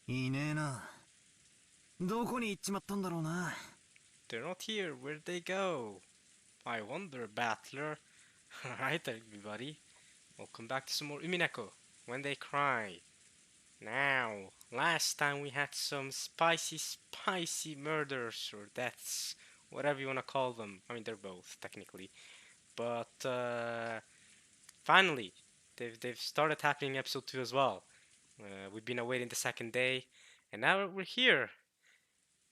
いねえな。どこに行っちまったんだろうな。They're not here. Where'd they go? I wonder, Battler. Alright, everybody. Welcome back to some more Umineko. When they cry. Now, last time we had some spicy murders or deaths. Whatever you wanna call them. I mean, they're both, technically. But, finally, they've started happening in episode 2 as well. We've been awaiting the second day, and now we're here.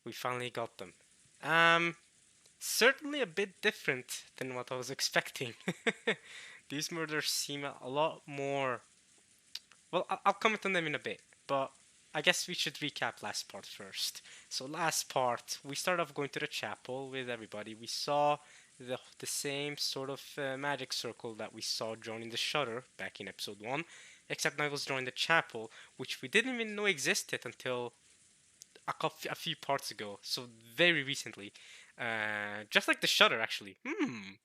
We finally got them. Um, Certainly a bit different than what I was expecting. These murders seem a lot more. Well, I'll comment on them in a bit, but I guess we should recap last part first. So, last part, we started off going to the chapel with everybody. We saw the same sort of magic circle that we saw joining the shutter back in episode 1, except now it was joining the chapel, which we didn't even know existed until a few parts ago, so very recently. Just like the shutter, actually.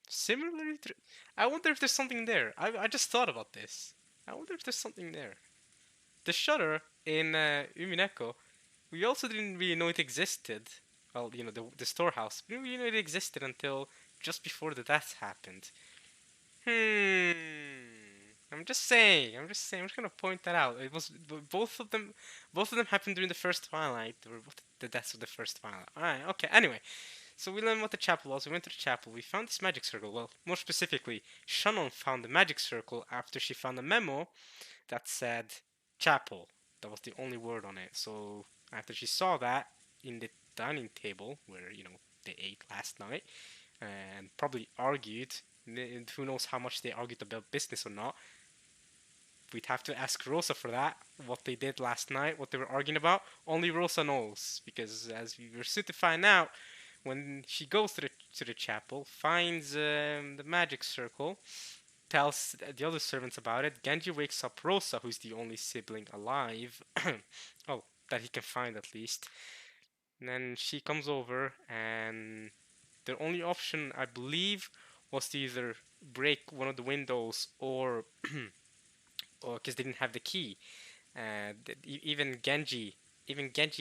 Similarly, I wonder if there's something there. I just thought about this. I wonder if there's something there. The shutter in Umineko, we also didn't really know it existed. Well, the storehouse. We didn't really know it existed until just before the death happened. Hmm. I'm just saying. I'm just saying. I'm just gonna point that out. It was both of them. Both of them happened during the first Twilight. Or the deaths of the first Twilight. All right. Okay. Anyway, so we learned what the chapel was. We went to the chapel. We found this magic circle. Well, more specifically, Shannon found the magic circle after she found a memo that said chapel. That was the only word on it. So after she saw that in the dining table where they ate last night and probably argued. Who knows how much they argued about business or not. We'd have to ask Rosa for that. What they did last night, what they were arguing about. Only Rosa knows, because as we were soon to find out, when she goes to the chapel, finds the magic circle, tells the other servants about it. Genji wakes up Rosa, who's the only sibling alive. Oh, that he can find at least. And then she comes over, and the only option, I believe, was to either break one of the windows or because they didn't have the key. Even Genji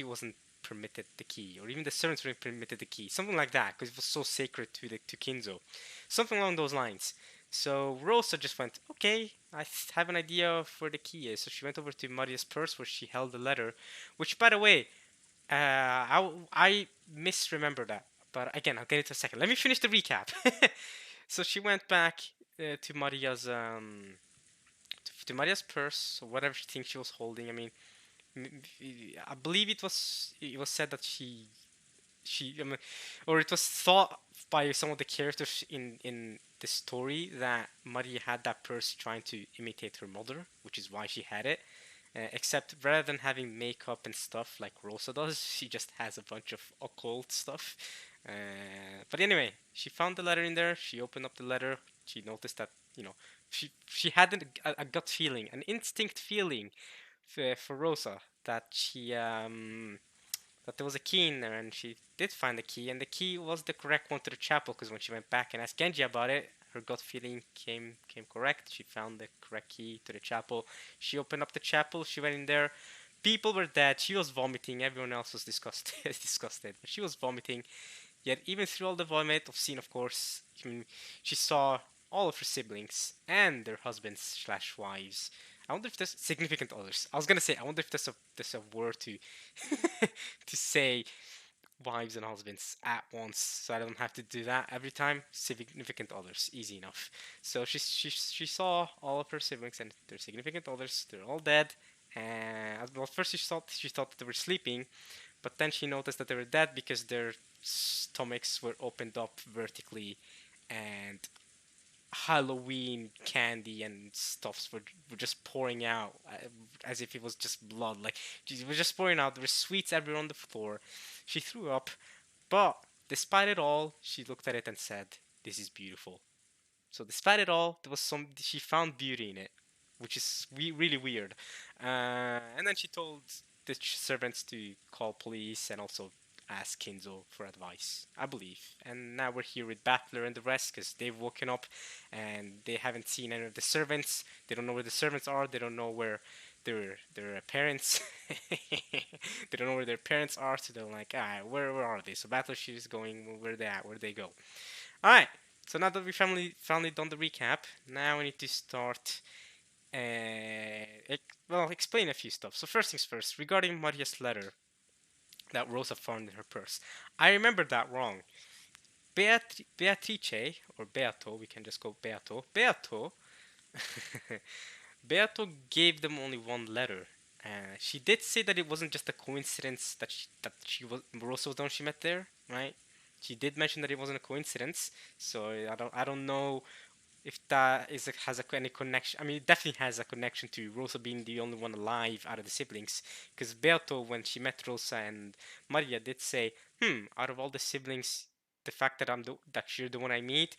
wasn't permitted the key, or even the servants weren't permitted the key, something like that, because it was so sacred to Kinzo, something along those lines. So Rosa just went, okay, I have an idea of where the key is. So she went over to Maria's purse where she held the letter, which, by the way, I misremember that. But again, I'll get into a second. Let me finish the recap. So she went back to Maria's purse, or whatever she thinks she was holding. I mean, I believe it was said that I mean, or it was thought by some of the characters in the story that Maria had that purse trying to imitate her mother, which is why she had it. Except rather than having makeup and stuff like Rosa does, she just has a bunch of occult stuff. But anyway, she found the letter in there. She opened up the letter. She noticed that she had a gut feeling, an instinct feeling for Rosa that that there was a key in there, and she did find the key, and the key was the correct one to the chapel. Because when she went back and asked Genji about it, her gut feeling came correct. She found the correct key to the chapel. She opened up the chapel. She went in there. People were dead. She was vomiting. Everyone else was disgusted. Disgusted, but she was vomiting. Yet even through all the vomit of scene, of course, she saw all of her siblings and their husbands slash wives. I wonder if there's significant others. I was gonna say, I wonder if there's a word to to say wives and husbands at once, so I don't have to do that every time. Significant others, easy enough. So she saw all of her siblings and their significant others. They're all dead. And well, first she thought that they were sleeping, but then she noticed that they were dead because their stomachs were opened up vertically, and Halloween candy and stuffs were just pouring out as if it was just blood. Like, it was just pouring out. There were sweets everywhere on the floor. She threw up, but despite it all, she looked at it and said, "This is beautiful." So despite it all, there was she found beauty in it, which is really weird. And then she told the servants to call police and also ask Kinzo for advice, I believe. And now we're here with Battler and the rest because they've woken up and they haven't seen any of the servants. They don't know where the servants are. They don't know where their parents. They don't know where their parents are, so they're like, ah, where are they? So Battleship is going where they at, where they go. All right. So now that we finally done the recap, now we need to start. Explain a few stuff. So first things first, regarding Maria's letter that Rosa found in her purse, I remember that wrong. Beatrice or Beato, we can just go Beato. Beato gave them only one letter. She did say that it wasn't just a coincidence that she was Rosa was the one she met there, right? She did mention that it wasn't a coincidence. So I don't know if that any connection. I mean, it definitely has a connection to Rosa being the only one alive out of the siblings. Because Beato, when she met Rosa and Maria, did say, out of all the siblings, the fact that that you're the one I meet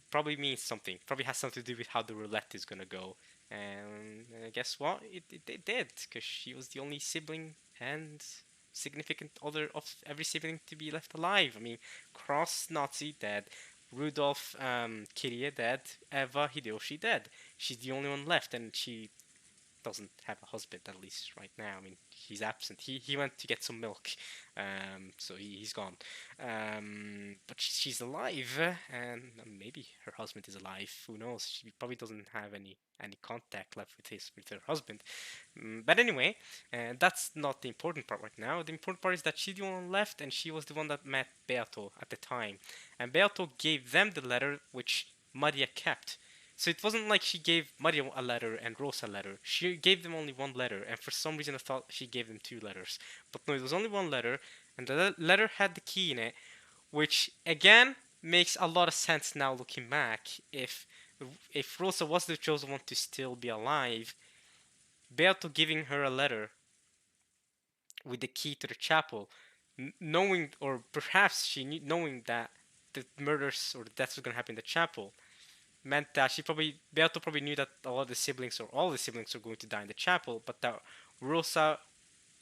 probably means something. Probably has something to do with how the roulette is gonna go. And guess what? It did, because she was the only sibling and significant other of every sibling to be left alive. I mean, Cross Nazi dead, Rudolph Kirie dead, Eva Hideyoshi dead. She's the only one left, and she doesn't have a husband, at least right now. I mean, he's absent. He went to get some milk, so he's gone. But she's alive, and maybe her husband is alive. Who knows? She probably doesn't have any contact left with her husband. But anyway, that's not the important part right now. The important part is that she's the one left, and she was the one that met Beato at the time, and Beato gave them the letter which Maria kept. So it wasn't like she gave Maria a letter and Rosa a letter. She gave them only one letter, and for some reason I thought she gave them two letters. But no, it was only one letter, and the letter had the key in it, which again makes a lot of sense now looking back. If Rosa was the chosen one to still be alive, Beato giving her a letter with the key to the chapel, knowing, or perhaps knowing that the murders or the deaths were going to happen in the chapel, meant that Beato probably knew that a lot of the siblings or all the siblings were going to die in the chapel, but that Rosa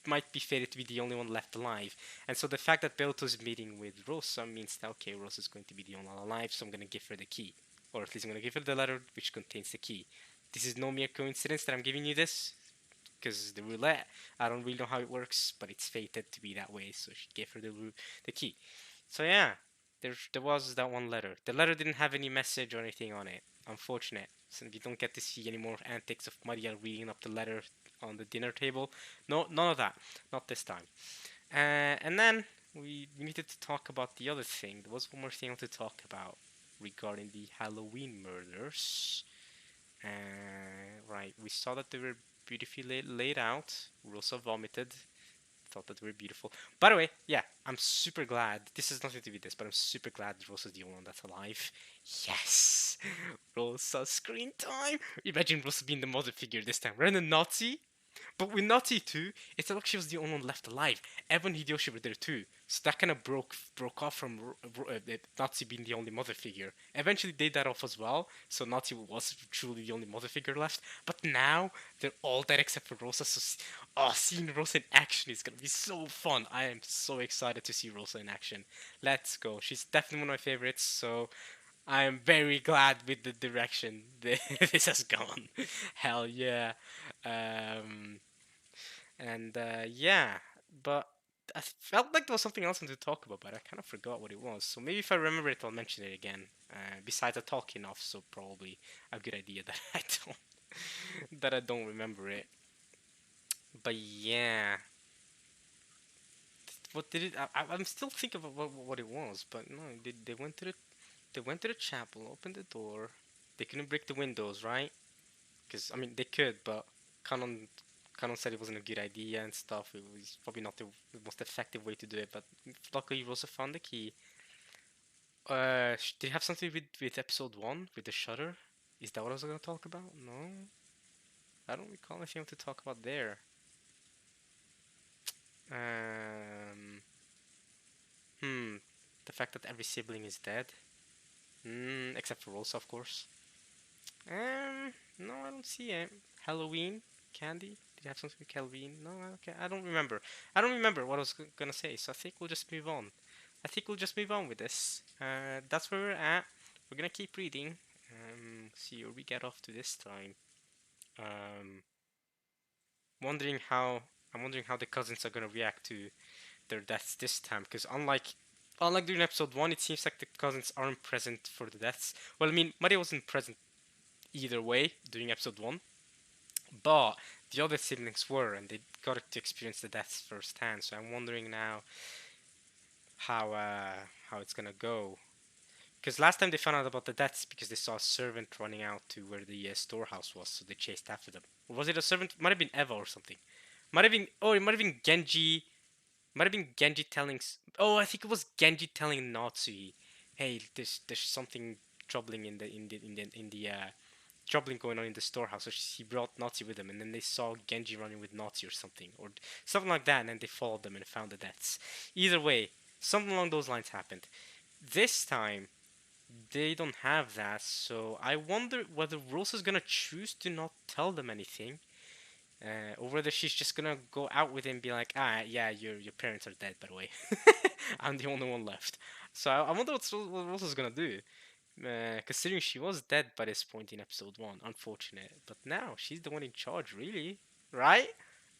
might be fated to be the only one left alive. And so the fact that Beato's meeting with Rosa means that, okay, Rosa's going to be the only one alive, so I'm going to give her the key. Or at least I'm going to give her the letter which contains the key. This is no mere coincidence that I'm giving you this, because the roulette, I don't really know how it works, but it's fated to be that way, so she gave her the key. So yeah, there was that one letter. The letter didn't have any message or anything on it. Unfortunate. So we don't get to see any more antics of Maria reading up the letter on the dinner table. No, none of that. Not this time. And then we needed to talk about the other thing. There was one more thing I wanted to talk about regarding the Halloween murders. Right, we saw that they were beautifully laid out. Rosa vomited. Thought that they were beautiful. By the way, yeah, I'm super glad. This has nothing to do with this, but I'm super glad Rosa's the only one that's alive. Yes! Rosa screen time! Imagine Rosa being the mother figure this time. Rather than Nazi, but with Nazi too, it's not like she was the only one left alive. Evan and Hideyoshi were there too, so that kind of broke off from Nazi being the only mother figure. Eventually, they died off as well, so Nazi was truly the only mother figure left. But now they're all dead except for Rosa. So, seeing Rosa in action is gonna be so fun. I am so excited to see Rosa in action. Let's go. She's definitely one of my favorites. So I am very glad with the direction this has gone. Hell yeah. Um, yeah, but I felt like there was something else I wanted to talk about, but I kind of forgot what it was. So maybe if I remember it, I'll mention it again. Besides, I talk enough, so probably a good idea that I don't remember it. But yeah, what did it? I'm still thinking of what it was, but no, they went to the chapel, opened the door. They couldn't break the windows, right? Because I mean they could, but Canon said it wasn't a good idea and stuff. It was probably not the most effective way to do it. But luckily, Rosa found the key. Did it have something with episode 1 with the shutter? Is that what I was gonna talk about? No, I don't recall anything to talk about there. Um, the fact that every sibling is dead. Except for Rosa, of course. No, I don't see it. Halloween candy. Did you have something with Halloween? No, okay, I don't remember. I don't remember what I was gonna say, so I think we'll just move on. I think we'll just move on with this. That's where we're at. We're gonna keep reading. See where we get off to this time. Um, wondering how I'm wondering how the cousins are gonna react to their deaths this time. Because unlike during episode one, it seems like the cousins aren't present for the deaths. Well, I mean, Maria wasn't present either way during episode one, but the other siblings were, and they got to experience the deaths firsthand. So I'm wondering now how how it's gonna go. Because last time they found out about the deaths because they saw a servant running out to where the storehouse was, so they chased after them. Or was it a servant? Might have been Eva or something. Might have been. Oh, it might have been Genji. Might have been Genji telling. Oh, I think it was Genji telling Natsui, "Hey, there's something troubling in the troubling going on in the storehouse." So he brought Nazi with him, and then they saw Genji running with Nazi or something like that, and then they followed them and found the deaths. Either way, something along those lines happened. This time, they don't have that, so I wonder whether Rosa's gonna choose to not tell them anything, or whether she's just gonna go out with him and be like, ah, yeah, your parents are dead, by the way. I'm the only one left. So I wonder what Rosa's gonna do. Considering she was dead by this point in episode 1, unfortunate. But now she's the one in charge, really, right?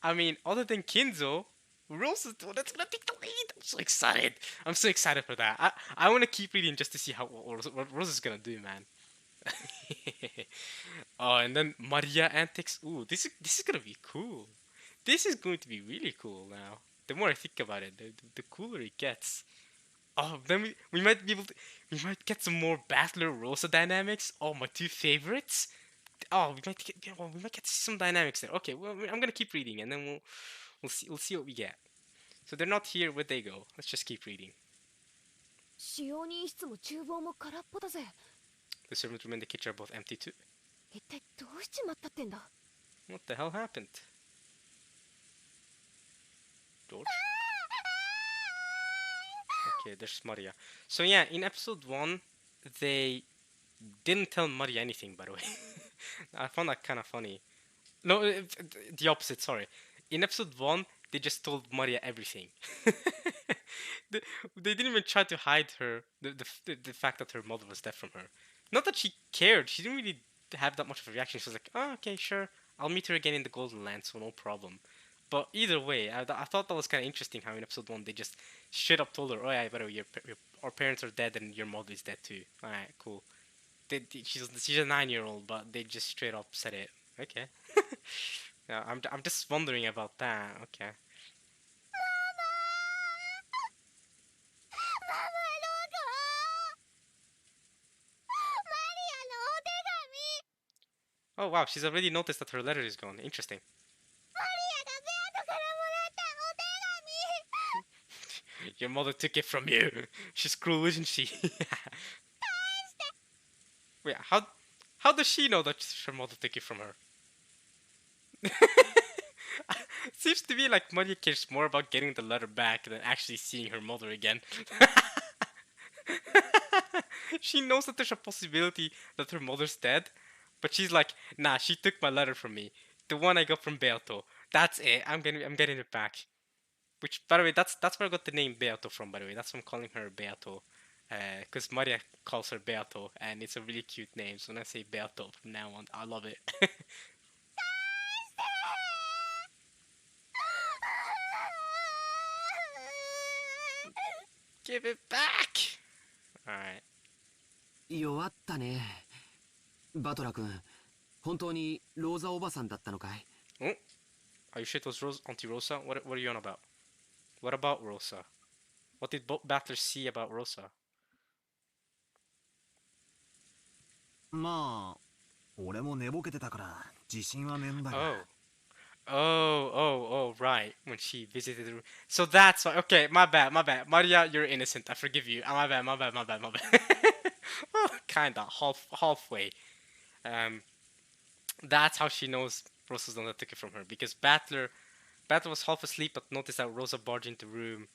I mean, other than Kinzo, Rosa's the one that's gonna take the lead. I'm so excited. I'm so excited for that. I want to keep reading just to see what Rosa's gonna do, man. Oh, and then Maria antics. Ooh, this is gonna be cool. This is going to be really cool now. The more I think about it, the cooler it gets. Oh, then we might be able to we might get some more Battler Rosa dynamics. Oh, my two favorites. Oh, we might get to see some dynamics there. Okay, well, I'm gonna keep reading and then we'll see what we get. So they're not here. Where'd they go? Let's just keep reading. 使用人室も厨房も空っぽだぜ。 The servant room and the kitchen are both empty too. 一体どうしちまったってんだ。 What the hell happened? George? Okay, there's Maria. So yeah, in episode 1, they didn't tell Maria anything, by the way. I found that kind of funny. No, the opposite, sorry. In episode 1, they just told Maria everything. they, they didn't even try to hide the fact that her mother was dead from her. Not that she cared, she didn't really have that much of a reaction. She was like, oh, okay, sure, I'll meet her again in the Golden Land, so no problem. But either way, I thought that was kind of interesting how in episode 1 they just straight up told her, oh yeah, by the way, our parents are dead and your mother is dead too. Alright, cool. She's a 9-year-old, but they just straight up said it. Okay. Yeah, I'm just wondering about that. Okay. Oh wow, she's already noticed that her letter is gone. Interesting. Your mother took it from you. She's cruel, isn't she? Wait, how does she know that her mother took it from her? Seems to me like Maria cares more about getting the letter back than actually seeing her mother again. She knows that there's a possibility that her mother's dead, but she's like, nah, she took my letter from me. The one I got from Beato. That's it. I'm getting it back. Which, by the way, that's where I got the name Beato from. By the way, that's why I'm calling her Beato, because Maria calls her Beato, and it's a really cute name. So when I say Beato from now on, I love it. Give it back. All right. 弱ったね。バトラ君、本当にローザおばさんだったのかい？ Oh, are you sure it was Auntie Rosa? What are you on about? What about Rosa? What did both Battlers see about Rosa? まあ、俺も寝ぼけてたから自信はねえんだが。Right. When she visited the room. So that's why. Okay, my bad. Maria, you're innocent. I forgive you. My bad. Well, kinda. Halfway. Um, that's how she knows Rosa's the one that took it from her. Because Battler was half asleep but noticed that Rosa barged into the room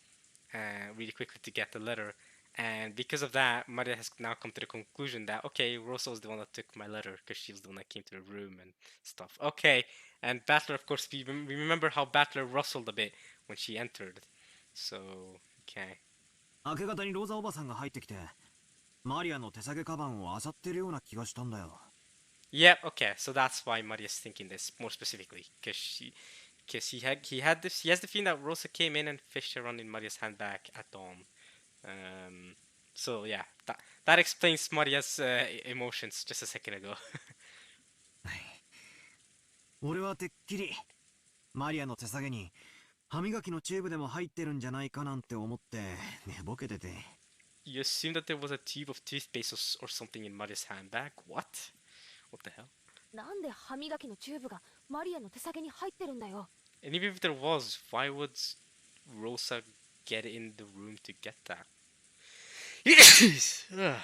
really quickly to get the letter. And because of that, Maria has now come to the conclusion that, okay, Rosa was the one that took my letter because she was the one that came to the room and stuff. Okay, and Battler, of course, we remember how Battler rustled a bit when she entered. So, okay. 明け方にローザおばさんが入ってきて、マリアの手提げカバンを漁ってるような気がしたんだよ。Yep, okay, so that's why Maria's thinking this more specifically. Because because he has the feeling that Rosa came in and fished around in Maria's handbag at dawn. Um, so yeah, that explains Maria's emotions just a second ago. 俺はてっきりマリアの手提げに歯磨きのチューブでも入ってるんじゃないかなんて思って寝ぼけてて。You assume that there was a tube of toothpaste or something in Maria's handbag? What? What the hell? なんで歯磨きのチューブがマリアの手提げに入ってるんだよ。 And even if there was, why would Rosa get in the room to get that? Ugh.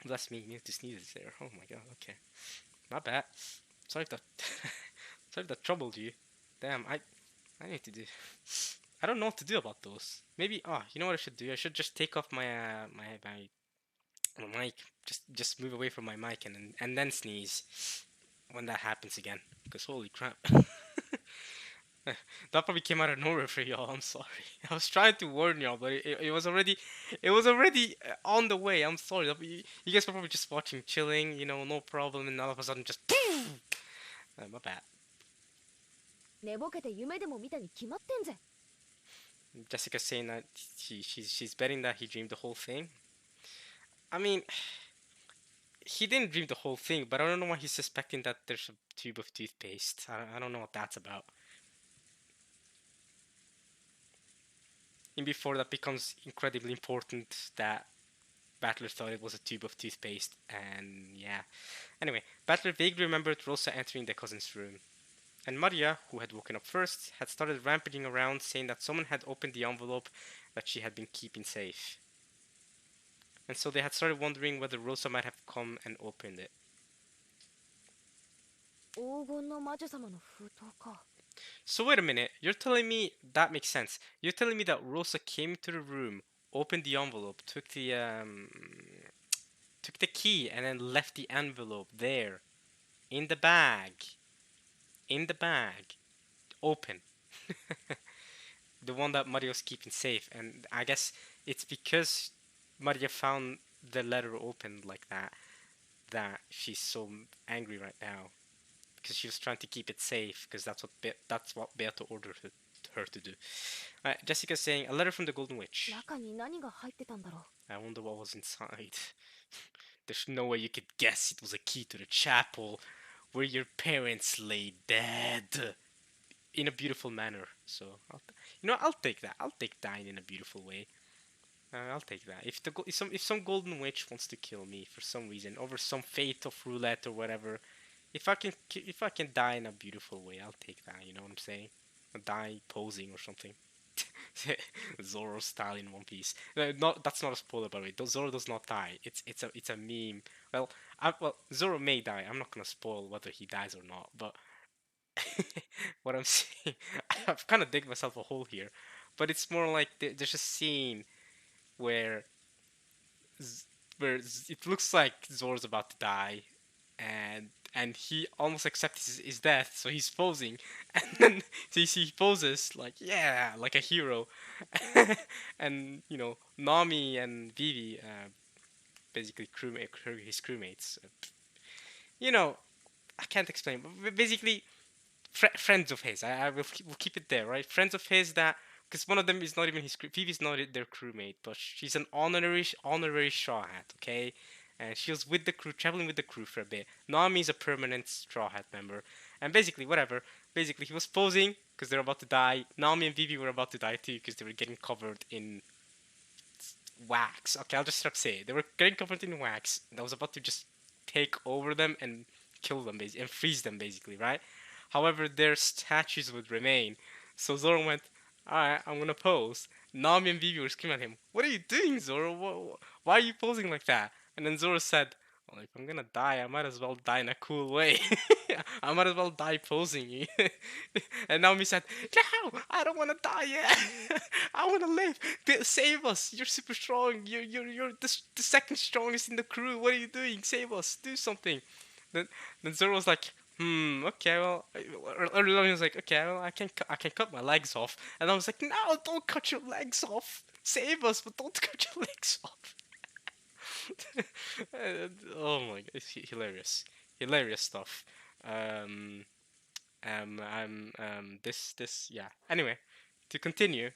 Bless me, need to sneeze there. Oh my god, okay. Not bad. Sorry if that sorry if that troubled you. Damn, I need to do I don't know what to do about those. Maybe you know what I should do? I should just take off my my mic. Just move away from my mic and then sneeze when that happens again. Because holy crap. That probably came out of nowhere for y'all. I'm sorry. I was trying to warn y'all, but it was already on the way. I'm sorry. You guys were probably just watching, chilling, no problem, and all of a sudden just my bad. 寝ぼけて夢でも見たに決まってんぜ。 Jessica's saying that she's betting that he dreamed the whole thing. I mean, he didn't dream the whole thing, but I don't know why he's suspecting that there's a tube of toothpaste. I don't know what that's about. And before that becomes incredibly important that Battler thought it was a tube of toothpaste, and yeah. Anyway, Battler vaguely remembered Rosa entering their cousin's room. And Maria, who had woken up first, had started rampaging around saying that someone had opened the envelope that she had been keeping safe. And so they had started wondering whether Rosa might have come and opened it. 黄金の魔女様の封筒か。 So wait a minute, you're telling me that makes sense. You're telling me that Rosa came into the room, opened the envelope, took the key, and then left the envelope there, in the bag, open. The one that Maria was keeping safe, and I guess it's because Maria found the letter opened like that she's so angry right now. Because she was trying to keep it safe, because that's what Beata ordered her to do. Jessica's saying, a letter from the Golden Witch. 中に何が入ってたんだろう。 I wonder what was inside. There's no way you could guess it was a key to the chapel where your parents lay dead in a beautiful manner. So, I'll take that. I'll take dying in a beautiful way. I'll take that. If some golden witch wants to kill me for some reason, over some fate of roulette or whatever, if I can die in a beautiful way, I'll take that. You know what I'm saying? I'll die posing or something. Zoro style in One Piece. That's not a spoiler, by the way. Zoro does not die. It's a meme. Well, Zoro may die. I'm not gonna spoil whether he dies or not. But what I'm saying, I've kind of digged myself a hole here. But it's more like there's a scene where it looks like Zoro's about to die, and he almost accepts his death, so he's posing, and then he poses like a hero, and Nami and Vivi, basically his crewmates, I can't explain, but basically friends of his. I will keep it there, right? Friends of his that. Because one of them is not even his crew. Vivi's not their crewmate, but she's an honorary Straw Hat, okay? And she was with the crew, traveling with the crew for a bit. Nami's a permanent Straw Hat member. And basically, whatever. Basically, he was posing because they're about to die. Nami and Vivi were about to die too because they were getting covered in wax. Okay, I'll just start saying it. They were getting covered in wax. That was about to just take over them and kill them, basically, and freeze them, basically, right? However, their statues would remain. So Zoro went, alright, I'm gonna pose. Nami and Vivi were screaming at him, what are you doing, Zoro? Why are you posing like that? And then Zoro said, well, if I'm gonna die, I might as well die in a cool way. I might as well die posing. And Nami said, no, I don't wanna die yet. I wanna live. Save us. You're super strong. You're the second strongest in the crew. What are you doing? Save us. Do something. Then Zoro was like, okay, well, earlier on he was like, okay, well, I can cut my legs off. And I was like, no, don't cut your legs off. Save us, but don't cut your legs off. Oh my god, it's hilarious. Hilarious stuff. Yeah. Anyway, to continue,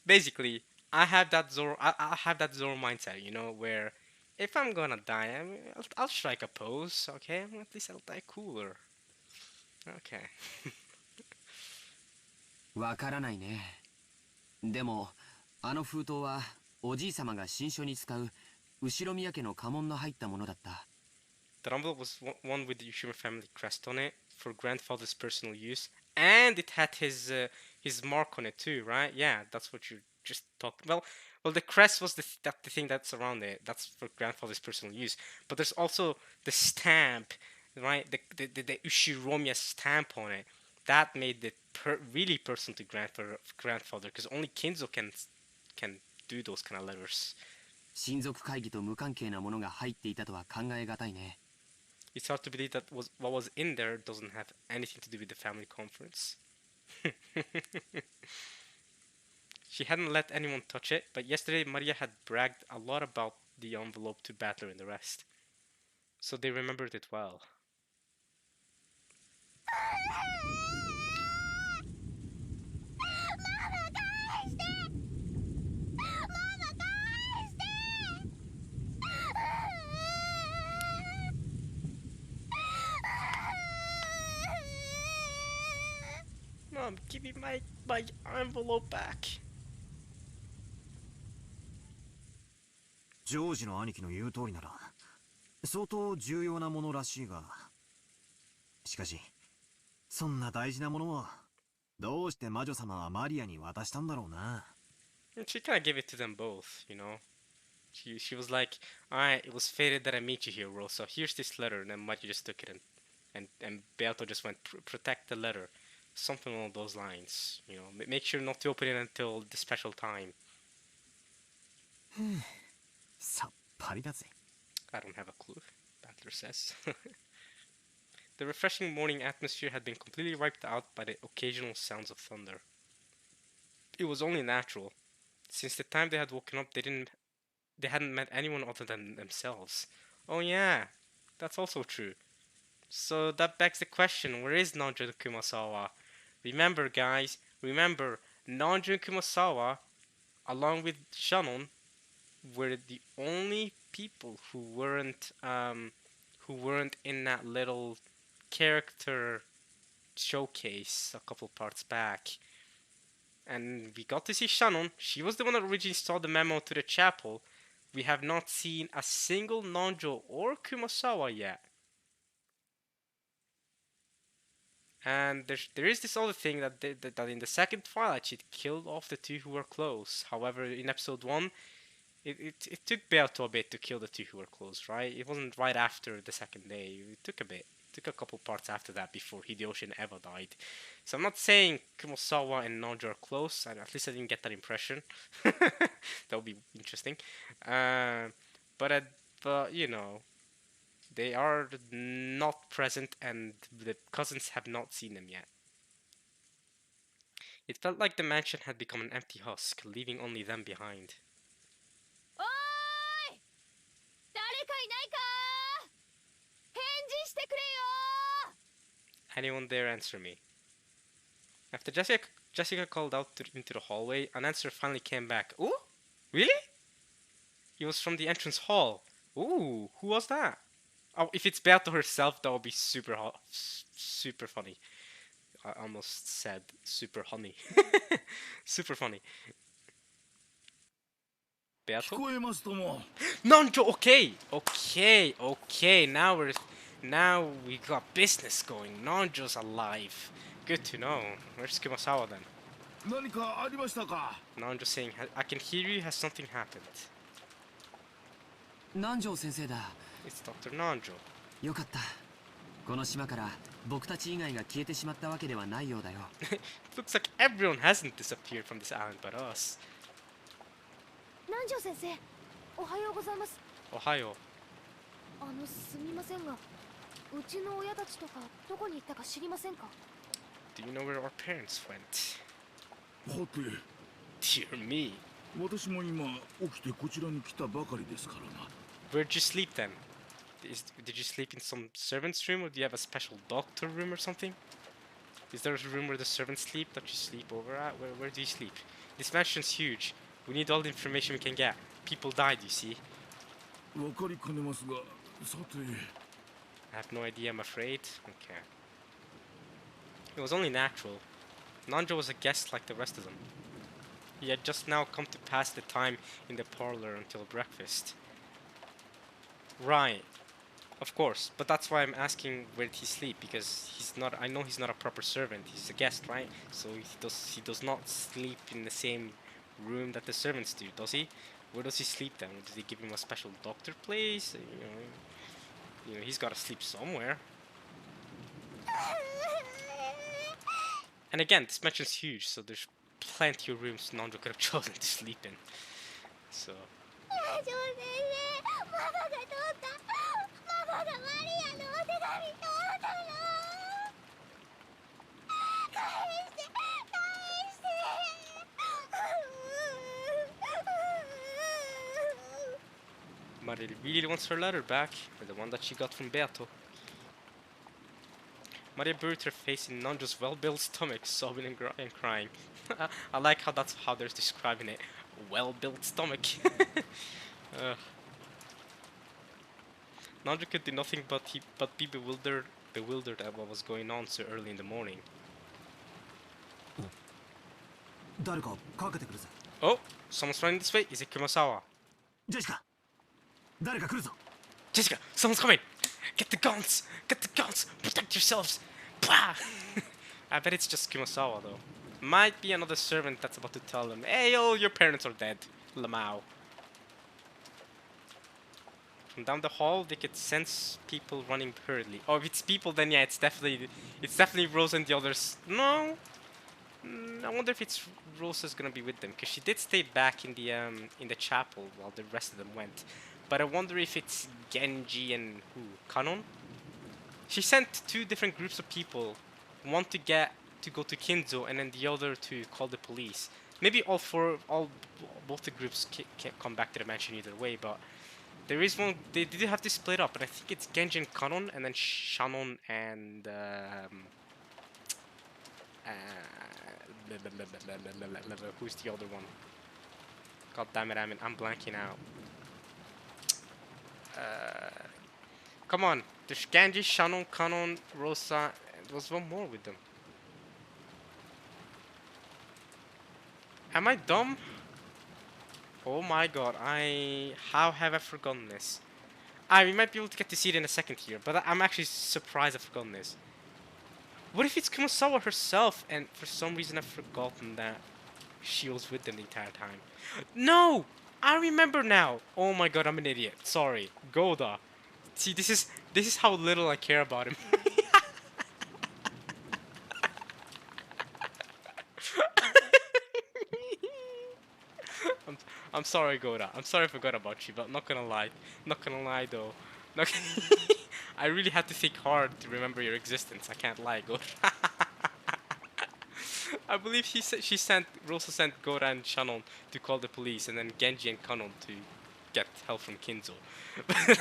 basically, I have that Zoro mindset, you know, where if I'm gonna die, I mean, I'll strike a pose, okay? At least I'll die cooler. Okay. わからないね。でも、あの封筒は、おじいさまが新書に使う、後ろ宮家の家紋の入ったものだった。The envelope was one with the Ushima family crest on it for grandfather's personal use, and it had his mark on it too, right? Yeah, that's what you just talked. Well, the crest was the thing that's around it. That's for grandfather's personal use. But there's also the stamp, right? The Ushiromiya stamp on it. That made it really personal to grandfather, because only Kinzo can do those kind of letters. 親族会議と無関係なものが入っていたとは考えがたいね。It's hard to believe that what was in there doesn't have anything to do with the family conference. She hadn't let anyone touch it, but yesterday Maria had bragged a lot about the envelope to Battler and the rest. So they remembered it well. Mom, give me my envelope back. ジョージの兄貴の言う通りなら相当重要なものらしいが、しかしそんな大事なものをどうして魔女様はマリアに渡したんだろうな。 She kind of gave it to them both, you know. She was like, alright, it was fated that I meet you here, Rosa. Here's this letter, and then Maria just took it, and Beato just went, protect the letter. Something along those lines, you know. Make sure not to open it until the special time. さっぱりだぜ。 I don't have a clue, Battler says. The refreshing morning atmosphere had been completely wiped out by the occasional sounds of thunder. It was only natural. Since the time they had woken up, they hadn't met anyone other than themselves. Oh yeah, that's also true. So that begs the question, where is Nanjun Kumasawa? Remember, guys, Nanjun Kumasawa, along with Shannon, were the only people who weren't in that little character showcase a couple parts back. And we got to see Shannon. She was the one that originally saw the memo to the chapel. We have not seen a single Nanjo or Kumasawa yet. And there is this other thing that in the second Twilight she killed off the two who were close. However, in episode 1, it took Beato a bit to kill the two who were close, right? It wasn't right after the second day. It took a bit. It took a couple parts after that before Hideyoshi and Eva died. So I'm not saying Kumasawa and Nanjo are close. At least I didn't get that impression. That would be interesting. But you know, they are not present, and the cousins have not seen them yet. It felt like the mansion had become an empty husk, leaving only them behind. Anyone there answer me? After Jessica called out into the hallway, an answer finally came back. Ooh? Really? He was from the entrance hall. Ooh, who was that? Oh, if it's Beato herself, that would be super funny. I almost said super honey. Super funny. Beato? Nanjo, okay. Now we got business going. Nanjo's alive. Good to know. Where's Kumasawa then? Nanjo saying, I can hear you. Has something happened? 南條先生だ。 It's Dr. Nanjo. よかった。この島から僕たち以外が消えてしまったわけではないようだよ。Looks like everyone hasn't disappeared from this island but us. 南條先生、おはようございます。おはよう。すみませんが、うちの親たちとかどこに行ったか知りませんか？ Do you know where our parents went? はて、 Dear me. 私も今起きてこちらに来たばかりですからな。 Where'd you sleep then? Did you sleep in some servant's room, or do you have a special doctor room or something? Is there a room where the servants sleep that you sleep over at? Where do you sleep? This mansion's huge. We need all the information we can get. People died, you see. わかりかねますが、さて。I have no idea, I'm afraid. Okay. It was only natural. Nanjo was a guest like the rest of them. He had just now come to pass the time in the parlor until breakfast. Right. Of course, but that's why I'm asking where did he sleep, because he's not. I know he's not a proper servant. He's a guest, right? So he does not sleep in the same room that the servants do, does he? Where does he sleep then? Does he give him a special doctor place? You know, he's got to sleep somewhere. And again, this mansion's huge, so there's plenty of rooms Nando could have chosen to sleep in. So. ラジオ先生、ママが通った。ママがマリアのお手紙通ったの。返して、返して。Maria really wants her letter back, or the one that she got from Beato. Maria buried her face in Nanjo's well-built stomach, sobbing and crying. I like how that's how they're describing it. Well-built stomach. Nanjo could do nothing but be bewildered at what was going on so early in the morning. 誰かかけてくるぜ。 Oh, someone's running this way. Is it Kumasawa? ジェシカ、誰か来るぞ。 Jessica, someone's coming! Get the guns! Get the guns! Protect yourselves! Blah! I bet it's just Kumasawa though. Might be another servant that's about to tell them, hey yo, your parents are dead. Lamau. From down the hall, they could sense people running hurriedly. Oh, if it's people, then yeah, it's definitely Rosa and the others. No, I wonder if it's Rosa's gonna be with them, because she did stay back in the chapel while the rest of them went. But I wonder if it's Genji and who? Kanon? She sent two different groups of people, one to go to Kinzo, and then the other to call the police. Maybe both the groups can't come back to the mansion either way, but there is one. They did have to split up, and I think it's Genji and Kanon, and then Shannon and who's the other one? God damn it, I'm blanking out. Come on, there's Genji, Shannon, Kanon, Rosa, and there was one more with them. Am I dumb? Oh my god, how have I forgotten this? We might be able to get to see it in a second here, but I'm actually surprised I've forgotten this. What if it's Kumasawa herself, and for some reason I've forgotten that she was with them the entire time? No! I remember now! Oh my god, I'm an idiot. Sorry. Goda. See, this is how little I care about him. I'm sorry, Goda. I'm sorry I forgot about you, but not gonna lie. Not gonna lie, though. I really had to think hard to remember your existence. I can't lie, Goda. I believe Rosa sent Goda and Shannon to call the police, and then Genji and Kanon to get help from Kinzo.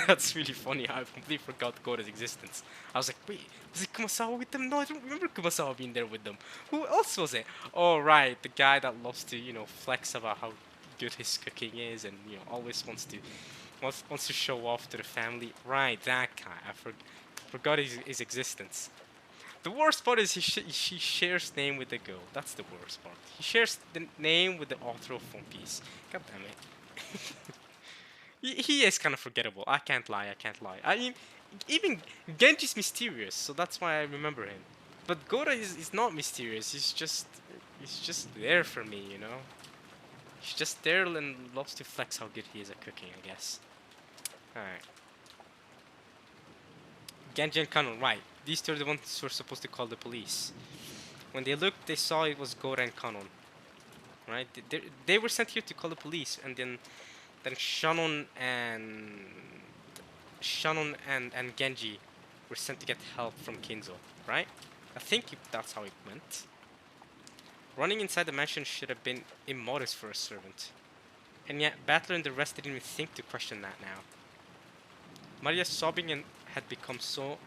That's really funny. I completely forgot Goda's existence. I was like, wait, was it Kumasawa with them? No, I don't remember Kumasawa being there with them. Who else was it? Oh, right, the guy that loves to, flex about how good his cooking is, and always wants to show off to the family. Right, that guy. I forgot his existence. The worst part is she shares name with the girl. That's the worst part. He shares the name with the author of One Piece. God damn it. he is kind of forgettable. I can't lie. I mean, even Genji's mysterious, so that's why I remember him. But Gora is not mysterious. He's just there for me, He's just there and loves to flex how good he is at cooking, I guess. Alright. Genji and Kanon, right. These two are the ones who were supposed to call the police. When they looked, they saw it was Gora and Kanon. Right? They were sent here to call the police, and then Shannon and Genji were sent to get help from Kinzo, right? I think that's how it went. Running inside the mansion should have been immodest for a servant. And yet, Battler and the rest didn't even think to question that now. Maria's sobbing and had become so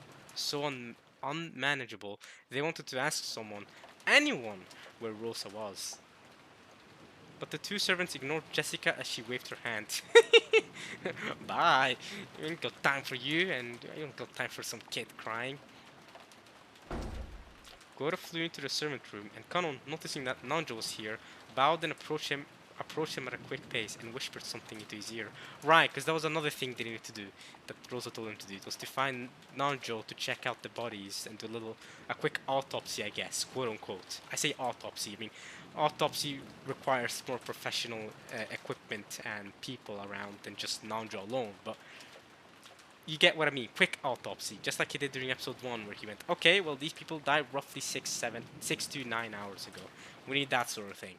unmanageable. They wanted to ask someone, anyone, where Rosa was. But the two servants ignored Jessica as she waved her hand. Bye. We ain't got time for you, and I ain't got time for some kid crying. Goro flew into the servant room, and Kanon, noticing that Nanjo was here, bowed and approached him at a quick pace and whispered something into his ear. Right, because that was another thing they needed to do, that Rosa told him to do. It was to find Nanjo to check out the bodies and do a quick autopsy, I guess, quote unquote. I say autopsy, I mean, autopsy requires more professional equipment and people around than just Nanjo alone, but you get what I mean. Quick autopsy, just like he did during episode 1, where he went, okay, well, these people died roughly 6 to 9 hours ago. We need that sort of thing.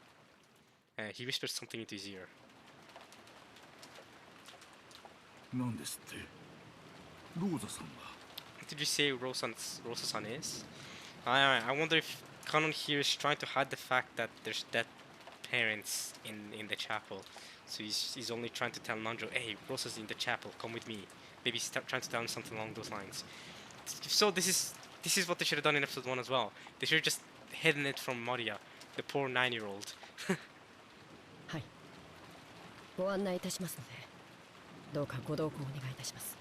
He whispered something into his ear. なんですってローザさんが What did you say Rosa-san is? I wonder if Kanon here is trying to hide the fact that there's dead parents in the chapel. So he's only trying to tell Nanjo, hey, Rosa's in the chapel, come with me. Maybe he's trying to tell him something along those lines. So this is what they should have done in episode 1 as well. They should have just hidden it from Maria, the poor 9-year-old. はい。ご案内いたしますので、どうかご同行お願いいたします。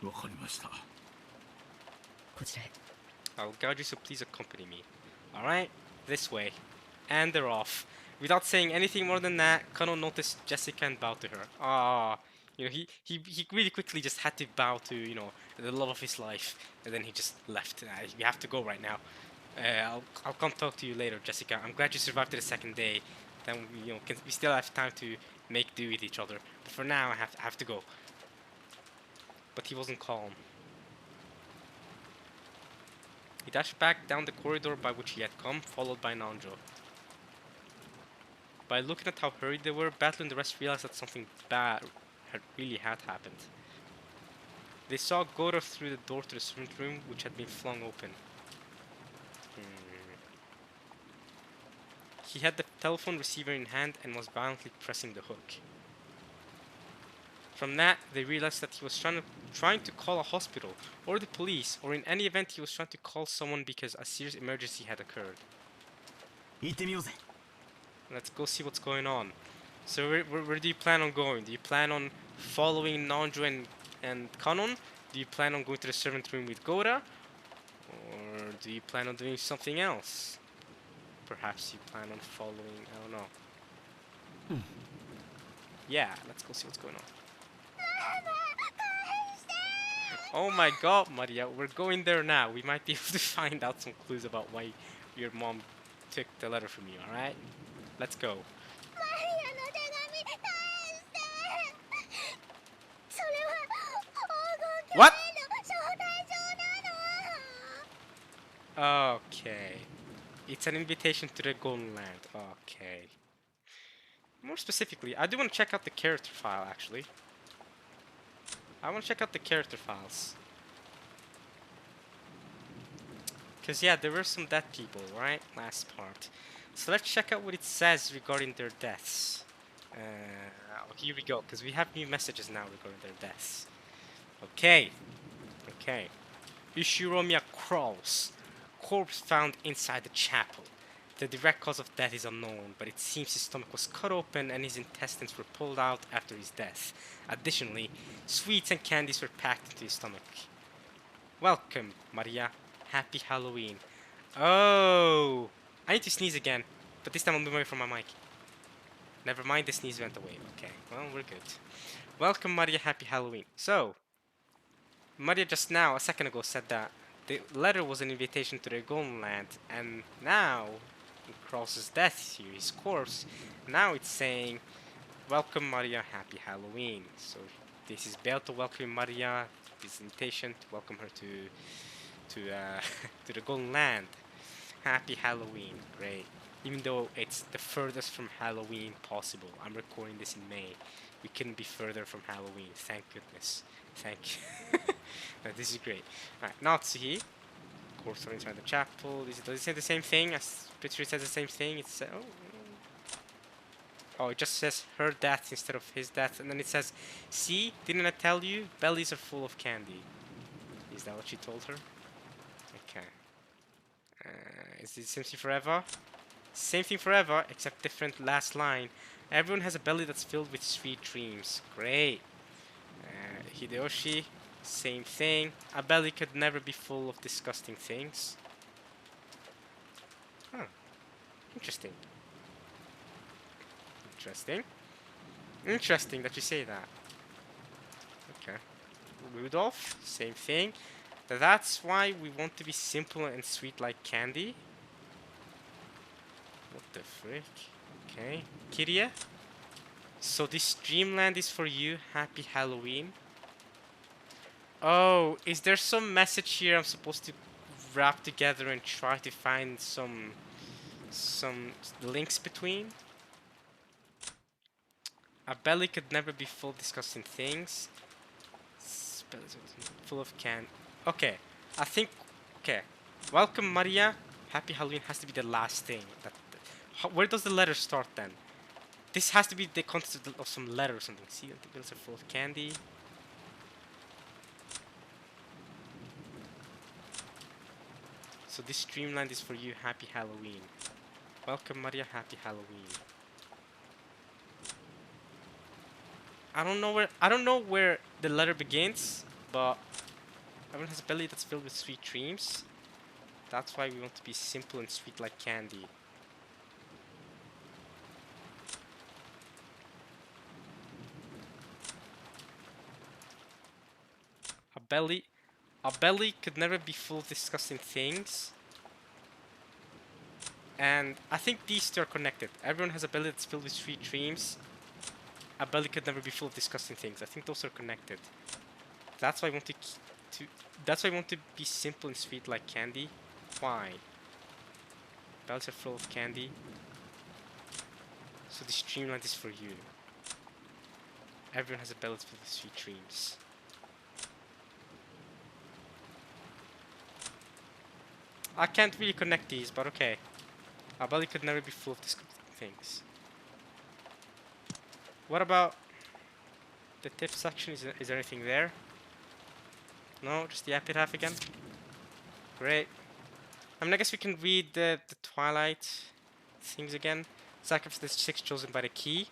わかりましたこちらへ。I'll guide you, so please accompany me. Alright, this way. And they're off. Without saying anything more than that, Kano noticed Jessica and bowed to her. You know, he really quickly just had to bow to, you know, the love of his life. And then he just left. We have to go right now. I'll come talk to you later, Jessica. I'm glad you survived to the second day. Then, you know, we still have time to make do with each other. But for now, I have to go. But he wasn't calm. He dashed back down the corridor by which he had come, followed by Nanjo. By looking at how hurried they were, Battle and the rest realized that something bad really had happened. They saw Goro through the door to the servant room, which had been flung open. He had the telephone receiver in hand and was violently pressing the hook. From that, they realized that he was trying to call a hospital, or the police, or in any event he was trying to call someone because a serious emergency had occurred. 行ってみようぜ Let's go see what's going on. So where do you plan on going? Do you plan on following Nanjo and Kanon? Do you plan on going to the servant room with Gora? Or do you plan on doing something else? Perhaps you plan on following, I don't know. Yeah, let's go see what's going on. Oh my god, Maria, we're going there now. We might be able to find out some clues about why your mom took the letter from you, alright? Let's go. マリアの手紙返してそれは黄金 What? 鏡の招待状なの Okay. It's an invitation to the Golden Land. Okay. More specifically, I do want to check out the character file, actually. I want to check out the character files. Because, yeah, there were some dead people, right? Last part. So let's check out what it says regarding their deaths. Here we go, because we have new messages now regarding their deaths. Okay. Okay. Ishiromiya crawls. Corpse found inside the chapel. The direct cause of death is unknown, but it seems his stomach was cut open and his intestines were pulled out after his death. Additionally, sweets and candies were packed into his stomach. Welcome, Maria. Happy Halloween. Oh! I need to sneeze again, but this time I'll move away from my mic. Never mind, the sneeze went away. Okay, well, we're good. Welcome, Maria. Happy Halloween. So, Maria just now, a second ago, said that the letter was an invitation to the Golden Land, and now, Cross's death here, his corpse, now it's saying, welcome Maria, happy Halloween. So this is Belle to welcome Maria, this invitation to welcome her to to the Golden Land. Happy Halloween, great. Even though it's the furthest from Halloween possible. I'm recording this in May. We couldn't be further from Halloween, thank goodness. Thank you. No, this is great. Alright, Natsuhi. Corpse inside the chapel. Does it say the same thing? I'm pretty sure it says the same thing. It's Oh, it just says her death instead of his death, and then it says, "See, didn't I tell you? Bellies are full of candy." Is that what she told her? Okay. Is it same thing forever? Same thing forever, except different last line. Everyone has a belly that's filled with sweet dreams. Great. Hideyoshi, same thing. A belly could never be full of disgusting things. Huh. Interesting. Interesting. Interesting that you say that. Okay. Rudolph, same thing. That's why we want to be simple and sweet like candy. What the frick? Okay. Kiria? So this dreamland is for you. Happy Halloween. Oh, is there some message here I'm supposed to wrap together and try to find some links between? A belly could never be full of disgusting things. Full of can. Okay, I think. Okay, welcome Maria. Happy Halloween has to be the last thing. Where does the letter start then? This has to be the content of some letter or something. See, the bills are full of candy. So this streamline is for you. Happy Halloween. Welcome Maria. Happy Halloween. I don't know where the letter begins, but everyone has a belly that's filled with sweet dreams. That's why we want to be simple and sweet like candy. A belly could never be full of disgusting things. And I think these two are connected. Everyone has a belly that's filled with sweet dreams. A belly could never be full of disgusting things. I think those are connected. That's why I want that's why I want to be simple and sweet like candy. Why? Bellies are full of candy. So this dreamland is for you. Everyone has a belly filled with sweet dreams. I can't really connect these, but okay. A belly could never be full of disgusting things. What about the tip section? Is there anything there? No, just the epitaph again. Great. I mean, I guess we can read the Twilight things again. Sacrifice the 6 chosen by the key.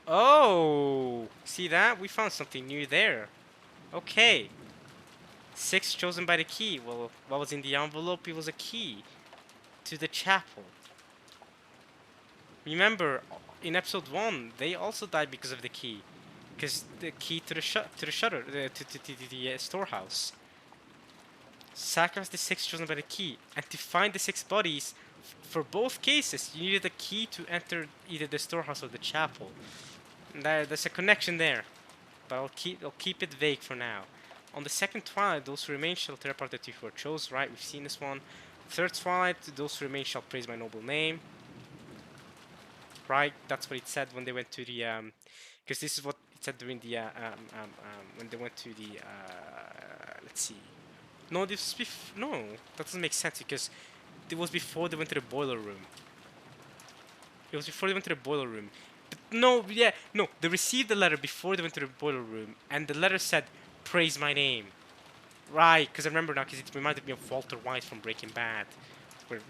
Oh! See that? We found something new there. Okay. 6 chosen by the key. Well, what was in the envelope? It was a key to the chapel. Remember, in episode 1, they also died because of the key. Because the key to the shutter, to the storehouse. Sacrifice the 6 chosen by the key, and to find the 6 bodies, for both cases, you needed a key to enter either the storehouse or the chapel. There's a connection there, but I'll keep it vague for now. On the second Twilight, those who remain shall tear apart the two who are chose. Right, we've seen this one. Third Twilight, those who remain shall praise my noble name. Right, that's what it said when they went to the because this is what it said during the when they went to the let's see. No, this was no, that doesn't make sense because it was before they went to the boiler room. It was before they went to the boiler room. But no, yeah, no, they received the letter before they went to the boiler room, and the letter said, "Praise my name." Right, because I remember now, because it reminded me of Walter White from Breaking Bad, where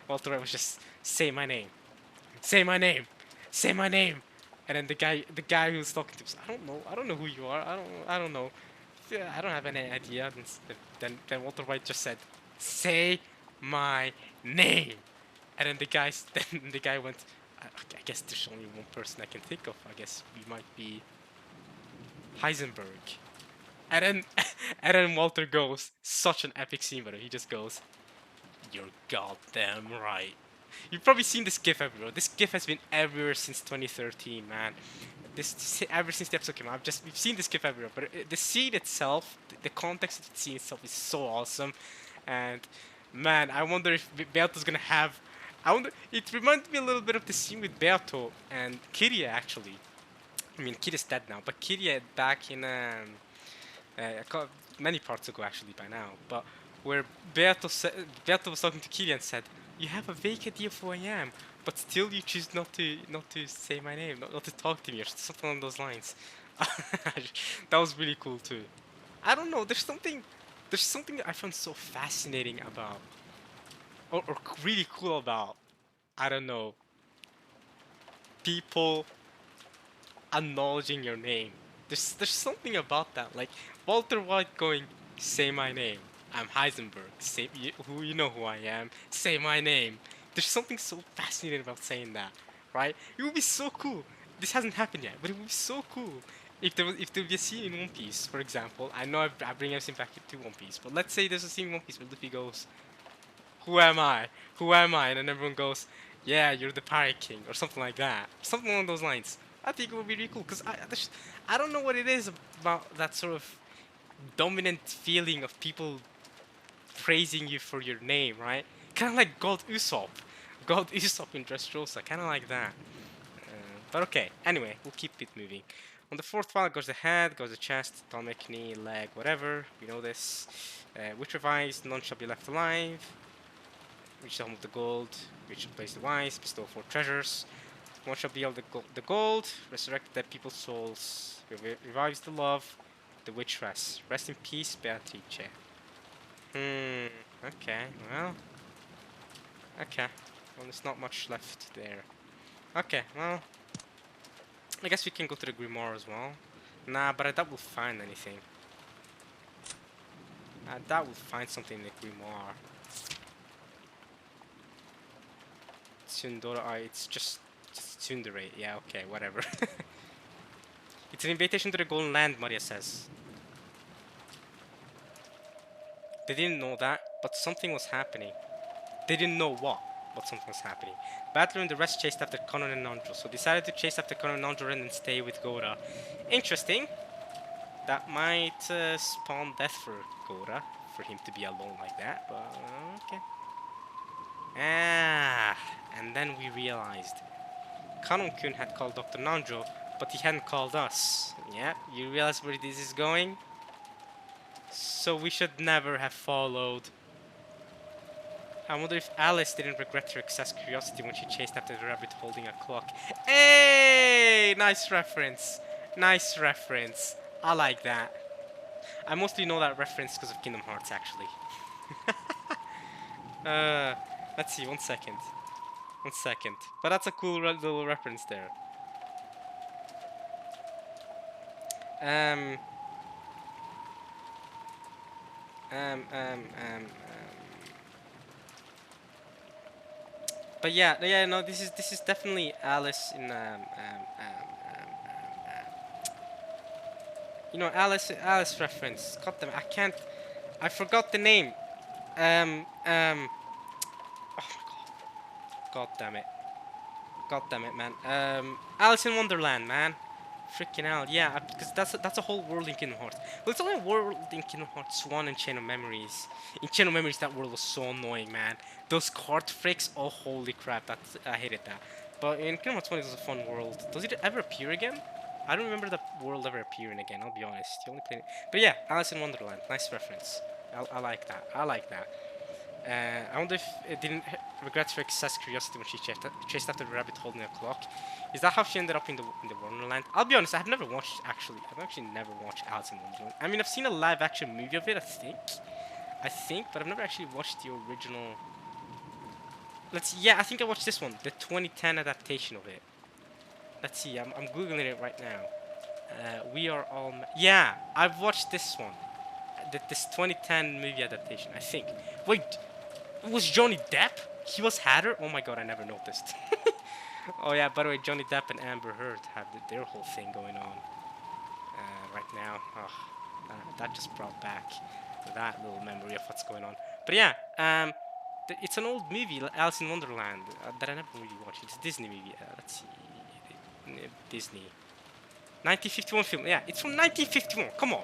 Walter White was just, "Say my name, say my name, say my name," and then the guy who was talking to him, I don't know who you are, I don't know. Yeah, I don't have any idea. Then Walter White just said, "Say my name," and then then the guy went, I guess there's only one person I can think of. I guess we might be Heisenberg." And then and then Walter goes, such an epic scene, but he just goes, "You're goddamn right." You've probably seen this GIF everywhere. This GIF has been everywhere since 2013, man. This ever since the episode came out, we've seen this GIF everywhere. But the scene itself, the context of the scene itself, is so awesome. And man, I wonder if Beato's gonna have. I wonder. It reminds me a little bit of the scene with Beato and Kiria, actually. I mean, Kiria's dead now, but Kiria back in many parts ago, actually, by now. But where Beato was talking to Kiria and said, "You have a vague idea of who I am. but still you choose not to say my name, not to talk to me or something along those lines. That was really cool too. I don't know. There's something that I found so fascinating about, or really cool about. I don't know. People acknowledging your name. There's something about that. Like Walter White going, say my name. I'm Heisenberg. Say you know who I am. Say my name. There's something so fascinating about saying that, right? It would be so cool. This hasn't happened yet, but it would be so cool if there was a scene in One Piece, for example. I know I bring everything back to One Piece, but let's say there's a scene in One Piece where Luffy goes, "Who am I? Who am I?" And then everyone goes, "Yeah, you're the Pirate King," or something like that. Something along those lines. I think it would be really cool because I don't know what it is about that sort of dominant feeling of people praising you for your name, right? Kind of like God Usopp. God Usopp in Dressrosa, kind of like that. But okay, anyway, we'll keep it moving. On the fourth file goes the head, goes the chest, stomach, knee, leg, whatever. We know this. Which revised, none shall be left alive. Reach the home of the gold, reach the place the wise, bestow 4 treasures. One shall be of the gold, resurrect dead people's souls, revives the love, the witch rests. Rest in peace, Beatrice. Okay, well. Okay, well, there's not much left there. Okay, well. I guess we can go to the Grimoire as well. Nah, but I doubt we'll find anything. I doubt we'll find something in the Grimoire. Tsundora, it's just Tsundere. Yeah, okay, whatever. It's an invitation to the Golden Land, Maria says. They didn't know that, but something was happening. They didn't know what, but something was happening. Battler and the rest chased after Conan and Nandro, so decided to chase after Conan and Nandro and then stay with Gora. Interesting. That might spawn death for Gora, for him to be alone like that, but okay. Ah, and then we realized Kanon-kun had called Dr. Nandro, but he hadn't called us. Yeah, you realize where this is going? So we should never have followed. I wonder if Alice didn't regret her excess curiosity when she chased after the rabbit holding a clock. Hey! Nice reference. Nice reference. I like that. I mostly know that reference because of Kingdom Hearts, actually. Let's see, 1 second. 1 second. But that's a cool little reference there. Um, um, um, um, um. But yeah, no, this is definitely Alice in you know, Alice reference. God damn it, I can't. I forgot the name. Oh my god. God damn it. God damn it, man. Alice in Wonderland, man. Freaking hell, yeah, because that's a whole world in Kingdom Hearts. Well, it's only a world in Kingdom Hearts 1 and Chain of Memories. In Chain of Memories, that world was so annoying, man. Those card freaks, oh holy crap, I hated that. But in Kingdom Hearts 1, it was a fun world. Does it ever appear again? I don't remember that world ever appearing again, I'll be honest. You only played it. But yeah, Alice in Wonderland, nice reference. I like that, I like that. I wonder if it didn't regret her excess curiosity when she chased after the rabbit holding a clock. Is that how she ended up in the Wonderland? I'll be honest, I've never watched I've actually never watched Alice in Wonderland. I mean, I've seen a live action movie of it, I think, but I've never actually watched the original. Yeah, I think I watched this one, the 2010 adaptation of it. Let's see, I'm googling it right now. We are all. Yeah, I've watched this one. This 2010 movie adaptation, I think. Wait, was Johnny Depp? He was Hatter? Oh my god, I never noticed. Oh yeah, by the way, Johnny Depp and Amber Heard have their whole thing going on right now. Oh, that just brought back that little memory of what's going on. But yeah, it's an old movie, Alice in Wonderland, that I never really watched. It's a Disney movie. Let's see, Disney. 1951 film. Yeah, it's from 1951. Come on.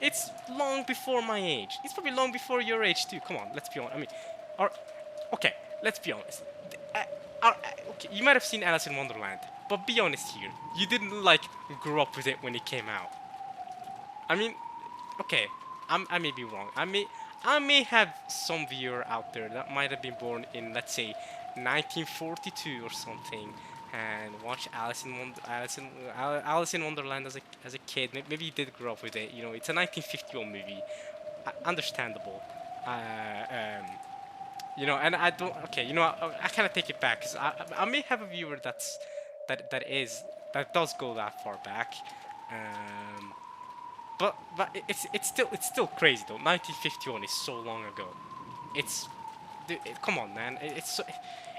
It's long before my age. It's probably long before your age too. Come on, let's be honest. I mean, okay, let's be honest. Okay, you might have seen Alice in Wonderland, but be honest here. You didn't like grow up with it when it came out. I mean, okay, I may be wrong. I may have some viewer out there that might have been born in, let's say, 1942 or something, and watch Alice in Wonderland as a kid. Maybe you did grow up with it. You know, it's a 1951 movie. Understandable. You know, and I don't. Okay, you know, I kind of take it back because I may have a viewer that does go that far back. But it's still crazy though. 1951 is so long ago. Come on, man.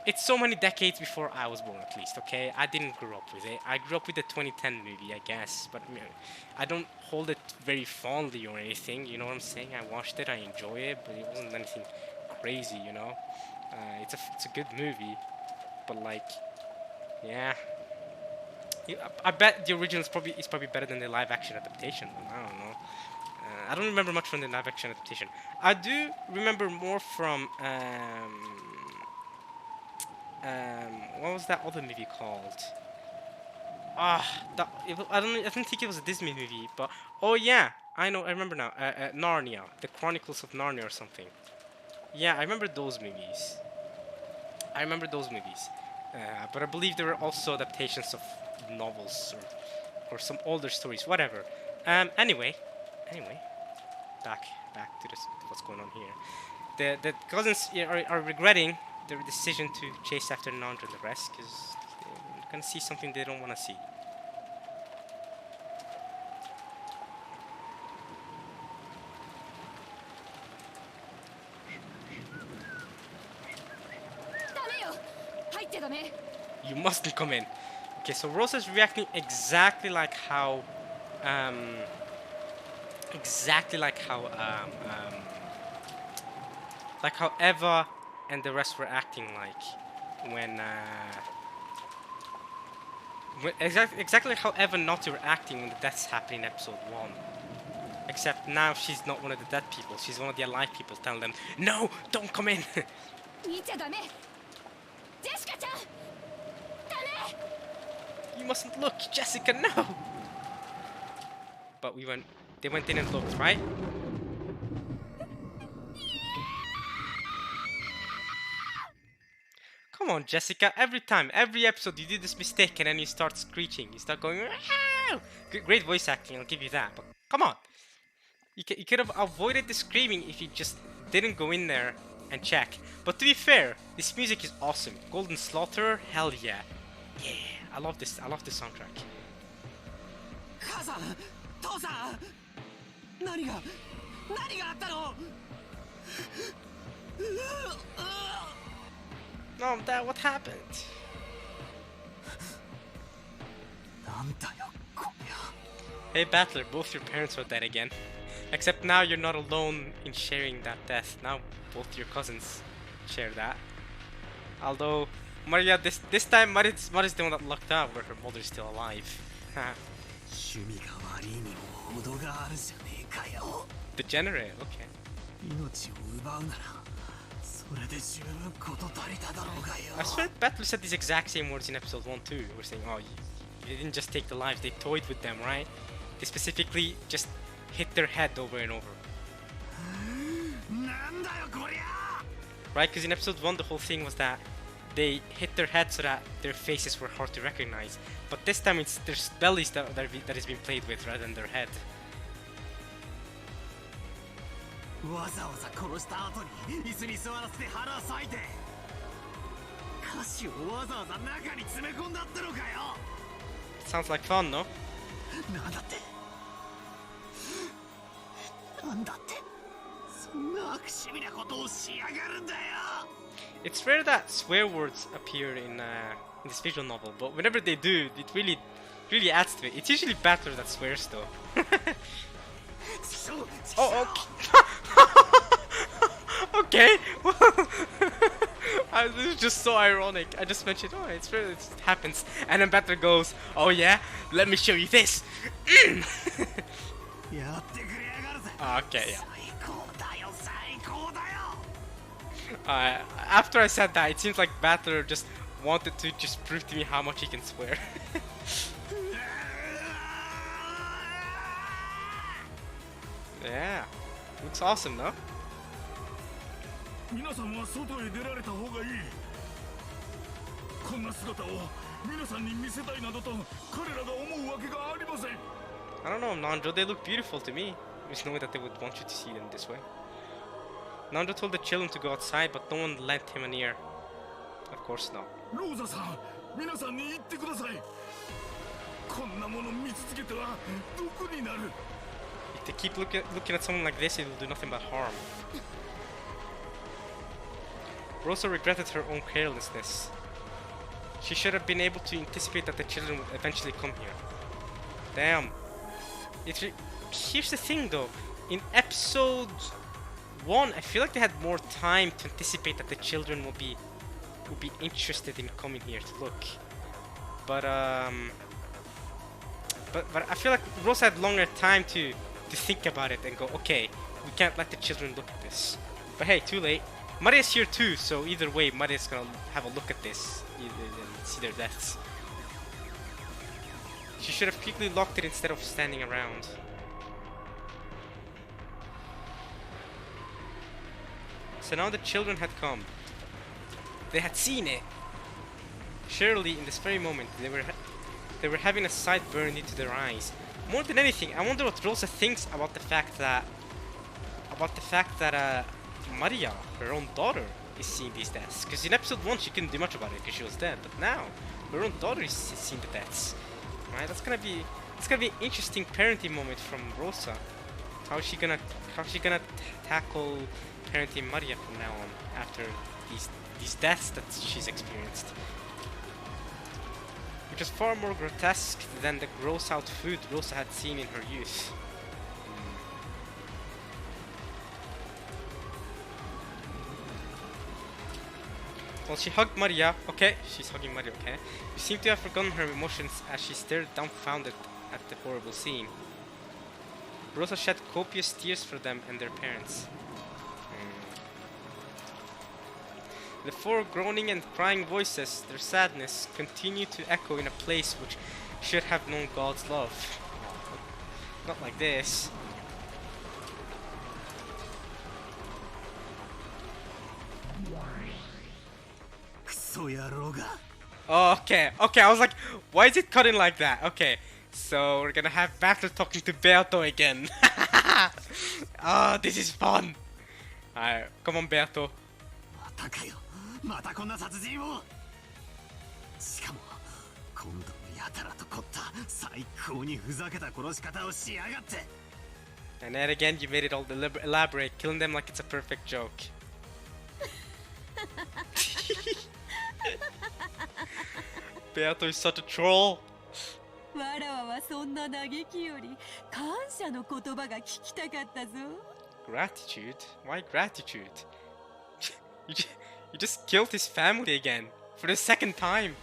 It's so many decades before I was born, at least. Okay, I didn't grow up with it. I grew up with the 2010 movie, I guess, but you know, I don't hold it very fondly or anything. You know what I'm saying? I watched it, I enjoy it, but it wasn't anything crazy. You know, it's a good movie, but like, yeah. I bet the original is probably better than the live action adaptation. I don't know. I don't remember much from the live action adaptation. I do remember more from what was that other movie called? I don't think it was a Disney movie, but oh yeah, I know. I remember now. Narnia, The Chronicles of Narnia or something. Yeah, I remember those movies. But I believe there were also adaptations of novels or some older stories, whatever. Anyway, back to this, what's going on here. The cousins are regretting their decision to chase after Nandra and the rest because they're gonna see something they don't want to see. You mustn't come in. Okay, so Rosa's reacting exactly like how Eva and the rest were acting like when exactly how Eva and Naughty were acting when the deaths happened in episode 1. Except now she's not one of the dead people, she's one of the alive people telling them, no, don't come in. You mustn't look, Jessica, no! But they went in and looked, right? Come on, Jessica, every episode you do this mistake and then you start screeching, you start going, "Wow!" Great voice acting, I'll give you that, but come on! You could have avoided the screaming if you just didn't go in there and check. But to be fair, this music is awesome. Golden Slaughter, hell yeah. Yeah, I love this soundtrack. Kaza! Tosa! Naniga? Naniga attano? No, Dad, what happened? Hey, Battler, both your parents are dead again. Except now you're not alone in sharing that death. Now both your cousins share that. Although, Maria, this time Mari's the one that lucked out where her mother's still alive. Degenerate, okay. I swear Battler said these exact same words in episode 1 too. We're saying, oh, you didn't just take the lives, they toyed with them, right? They specifically just hit their head over and over. Right, because in episode 1 the whole thing was that they hit their head so that their faces were hard to recognize. But this time it's their bellies that is being played with rather than their head. Sounds like fun, no? It's rare that swear words appear in this visual novel, but whenever they do, it really adds to it. It's usually Battler that swears though. Oh, okay. This is just so ironic. I just mentioned, oh, it's rare, it happens, and then Battler goes, oh yeah, let me show you this. Okay, yeah. After I said that, it seems like Battler just wanted to just prove to me how much he can swear. Yeah, looks awesome, no? こんな姿を皆さんに見せたいなどと彼らが思うわけがありません。 I don't know, Nanjo, they look beautiful to me. Just knowing that they would want you to see them this way. Nanjo told the children to go outside, but no one lent him an ear. Of course not. ローザさん、皆さんに言ってください。こんなもの見続けては毒になる。 If they keep looking at someone like this, it will do nothing but harm. Rosa regretted her own carelessness. She should have been able to anticipate that the children would eventually come here. Damn. Here's the thing though. In episode 1, I feel like they had more time to anticipate that the children would be interested in coming here to look. But I feel like Rosa had longer time to think about it and go, okay, we can't let the children look at this. But hey, too late. Maria's here too, so either way, Maria's gonna have a look at this and see their deaths. She should have quickly locked it instead of standing around. So now the children had come. They had seen it. Surely, in this very moment, they were having a sight burned into their eyes. More than anything, I wonder what Rosa thinks about the fact that Maria, her own daughter, is seeing these deaths. Because in episode 1 she couldn't do much about it because she was dead, but now her own daughter is seeing the deaths. Right? It's gonna be an interesting parenting moment from Rosa. How's she gonna tackle parenting Maria from now on after these deaths that she's experienced? Which is far more grotesque than the gross out food Rosa had seen in her youth. Well, she hugged Maria. Okay, she's hugging Maria, okay. She seemed to have forgotten her emotions as she stared dumbfounded at the horrible scene. Rosa shed copious tears for them and their parents. The four groaning and crying voices, their sadness, continued to echo in a place which should have known God's love. Not like this. Oh, okay, I was like, why is it cutting like that? Okay, so we're gonna have Battle talking to Beato again. Ah, this is fun. Alright, come on, Beato. またこんな殺人を。しかも今度やたらと凝った最高にふざけた殺し方をしやがって。 And then again, you made it all elaborate, killing them like it's a perfect joke. Beato is such a troll. わらわはそんな嘆きより感謝の言葉が聞きたかったぞ。 Gratitude? Why gratitude? You just killed his family again for the second time.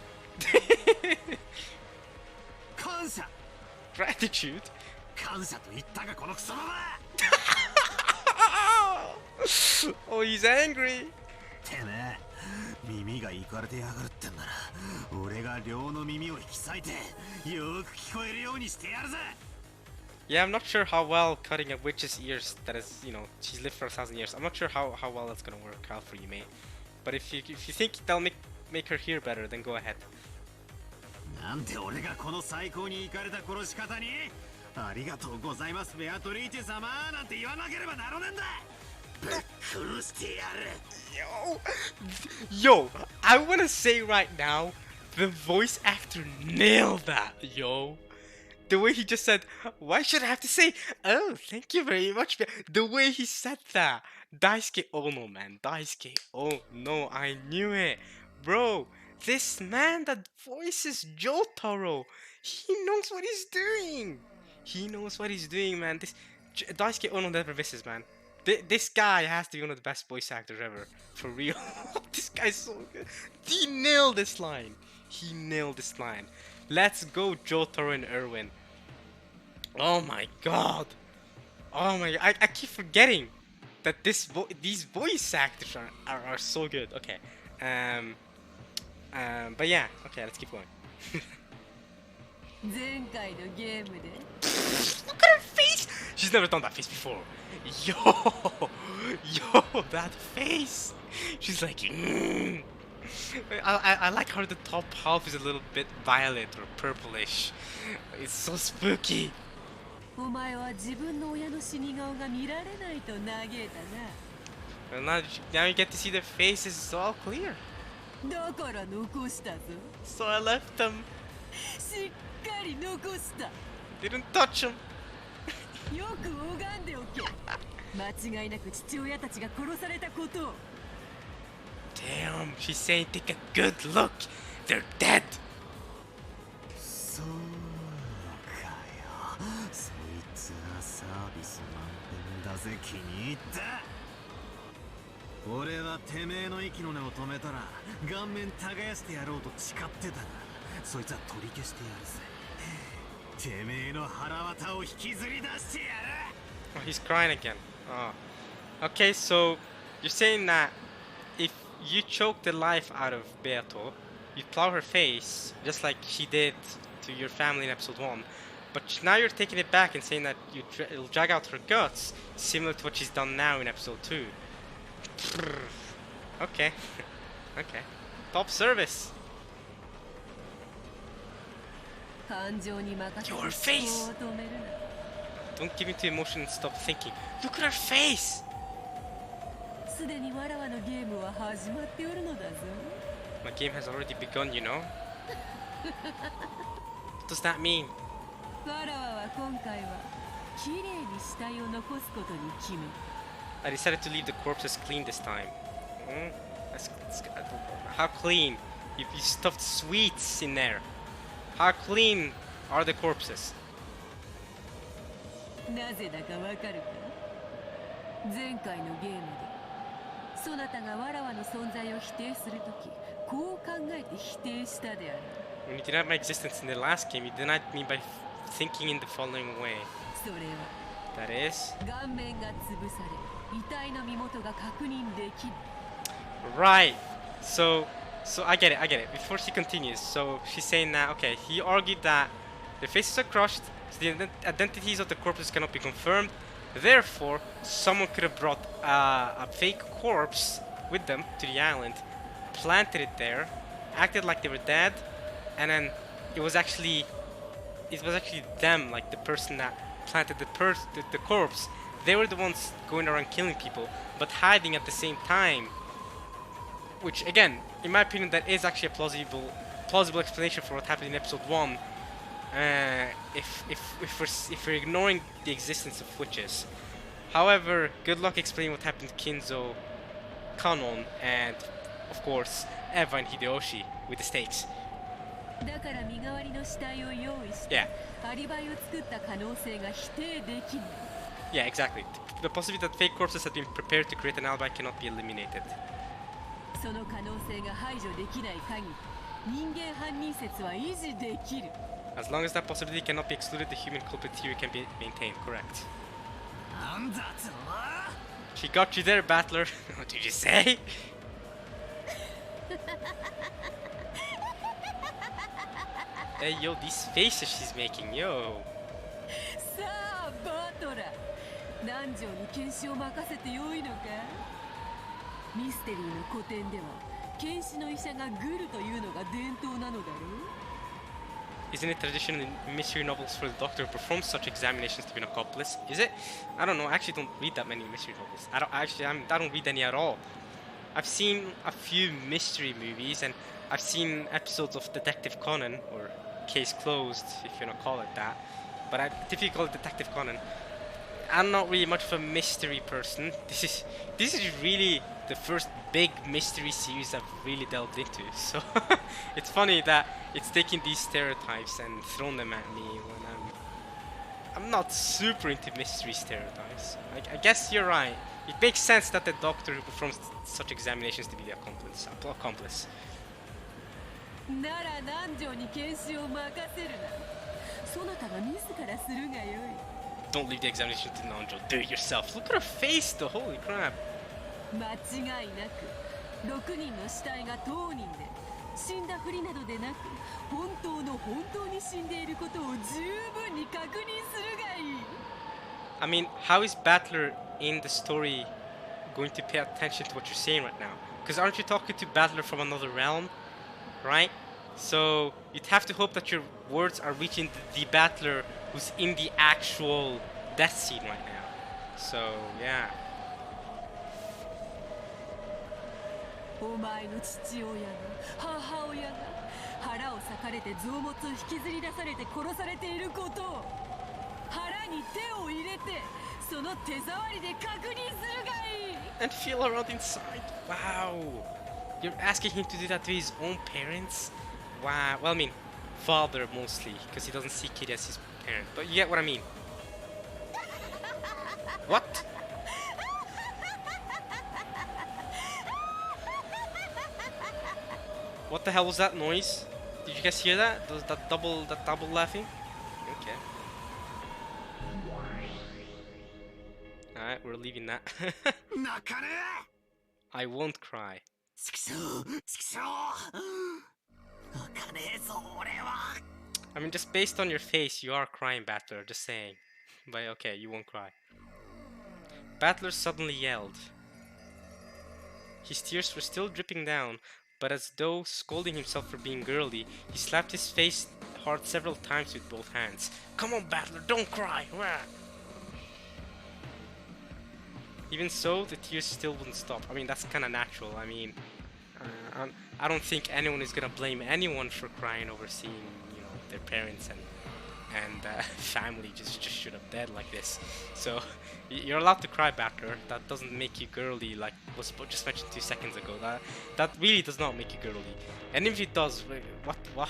感謝。 Gratitude? 感謝と言ったがこのクソババ。Oh, he's angry. てめえ。耳がいかれてやがるってんなら俺が両の耳を引き裂いてよく聞こえるようにしてやるぜ。 Yeah, I'm not sure how well cutting a witch's ears, that is, you know, she's lived for 1,000 years. I'm not sure how well that's gonna work out for you, mate. But if you think that'll make her hear better, then go ahead. なんで俺がこの最高にイカれた殺し方にありがとうございますベアトリーチェ様なんて言わなければならねえんだ。ぶっ殺してやる。 Yo, I wanna say right now, the voice actor nailed that, yo. The way he just said, why should I have to say, oh, thank you very much. The way he said that. Daisuke Ono, man. Daisuke Ono. I knew it. Bro, this man that voices Jotaro, he knows what he's doing. He knows what he's doing, man. Daisuke Ono never misses, man. This guy has to be one of the best voice actors ever. For real. This guy's so good. He nailed this line. He nailed this line. Let's go, Jotaro and Erwin. Oh my god. Oh my god. I keep forgetting that these voice actors are so good. Okay. But yeah. Okay, let's keep going. 前回のゲームで Look at her face! She's never done that face before. Yo, that face. She's like, I like how the top half is a little bit violet or purplish. It's so spooky. お前は自分の親の死に顔が見られないと嘆いたな。 And now you get to see their faces, it's all clear. だから残したぞ。 So I left them. しっかり残した。 Didn't touch them. よく拝んでおけ。間違いなく父親たちが殺されたことを。 Damn, she's saying take a good look. They're dead. そうかよ。そいつはサービス満点だぜ。気に入った。俺はてめえの息の根を止めたら顔面耕してやろうと誓ってたが、そいつは取り消してやるぜ。てめえの腹渡を引きずり出してやる。 Oh, he's crying again. Oh. Okay, so you're saying that if you choke the life out of Beato, you plow her face just like she did to your family in episode 1, but now you're taking it back and saying that you'll drag out her guts, similar to what she's done now in episode 2. Okay. Okay. Top service. Your face! Don't give into emotion and stop thinking. Look at her face! すでにわらわのゲームは始まっておるのだぞ。 My game has already begun, you know? What does that mean? わらわは今回は綺麗に死体を残すことに決め。 I decided to leave the corpses clean this time. How clean? You stuffed sweets in there. How clean are the corpses? なぜだかわかるか？前回のゲームでそなたがわらわの存在を否定するとき、こう考えて否定したである。 When you denied my existence in the last game, you denied me by thinking in the following way. それは That is... 顔面が潰され、遺体の身元が確認できる。 Right. So I get it. Before she continues, so she's saying that, okay, he argued that the faces are crushed, so the identities of the corpses cannot be confirmed. Therefore, someone could have brought a fake corpse with them to the island, planted it there, acted like they were dead, and then it was actually them, like the person that planted the corpse. They were the ones going around killing people, but hiding at the same time. Which, again, in my opinion, that is actually a plausible explanation for what happened in episode 1. If we're ignoring the existence of witches. However, good luck explaining what happened to Kinzo, Kanon, and, of course, Eva and Hideyoshi with the stakes. だから身代わりの死体を用意して、アリバイを作った可能性が否定できない。 Yeah, exactly. The possibility that fake corpses had been prepared to create an alibi cannot be eliminated. その可能性が排除できない限り、人間犯人説は維持できる。 As long as that possibility cannot be excluded, the human culprit theory can be maintained. Correct. なんだと？ She got you there, Battler. What did you say? Hey, yo, these faces she's making, yo. さあ、バトラー、南條に検視を任せてよいのか？ミステリーの古典では、検視の医者がグルというのが伝統なのだろう？ Isn't it traditional in mystery novels for the doctor who performs such examinations to be an accomplice? Is it? I don't know. I actually don't read that many mystery novels. I don't read any at all. I've seen a few mystery movies and I've seen episodes of Detective Conan, or Case Closed, if you want to call it that. But I typically call it Detective Conan. I'm not really much of a mystery person. This is really the first big mystery series I've really delved into. So it's funny that it's taking these stereotypes and thrown them at me when I'm not super into mystery stereotypes. I guess you're right. It makes sense that the doctor who performs such examinations to be the accomplice. なら南條に検視を任せるな。そなたが自らするがよい。 Don't leave the examination to Nanjo. Do it yourself. Look at her face, though. Holy crap. 間違いなく6人の死体が当人で、死んだふりなどでなく本当に死んでいることを十分に確認するがいい。 I mean, how is Battler in the story going to pay attention to what you're saying right now. Because aren't you talking to Battler from another realm? Right? So you'd have to hope that your words are reaching the Battler who's in the actual death scene right now. So, yeah. お前の父親が母親が腹を裂かれて臓物を引きずり出されて殺されていることを腹に手を入れてその手触りで確認するがいい And feel around inside. Wow. You're asking him to do that to his own parents? Wow. Well, I mean, father mostly, because he doesn't see Kitty as his parent. But you get what I mean. What? What the hell was that noise? Did you guys hear that? That double laughing? Okay. Alright, we're leaving that. I won't cry. I mean, just based on your face, you are crying, Battler, just saying. But okay, you won't cry. Battler suddenly yelled. His tears were still dripping down, but as though scolding himself for being girly, he slapped his face hard several times with both hands. Come on, Battler, don't cry! Wah! Even so, the tears still wouldn't stop. I mean, that's kind of natural. I mean, I don't think anyone is gonna blame anyone for crying over seeing, you know, their parents and family just shoot up dead like this. So you're allowed to cry, Battler. That doesn't make you girly, like was just mentioned 2 seconds ago. That really does not make you girly. And if it does, what?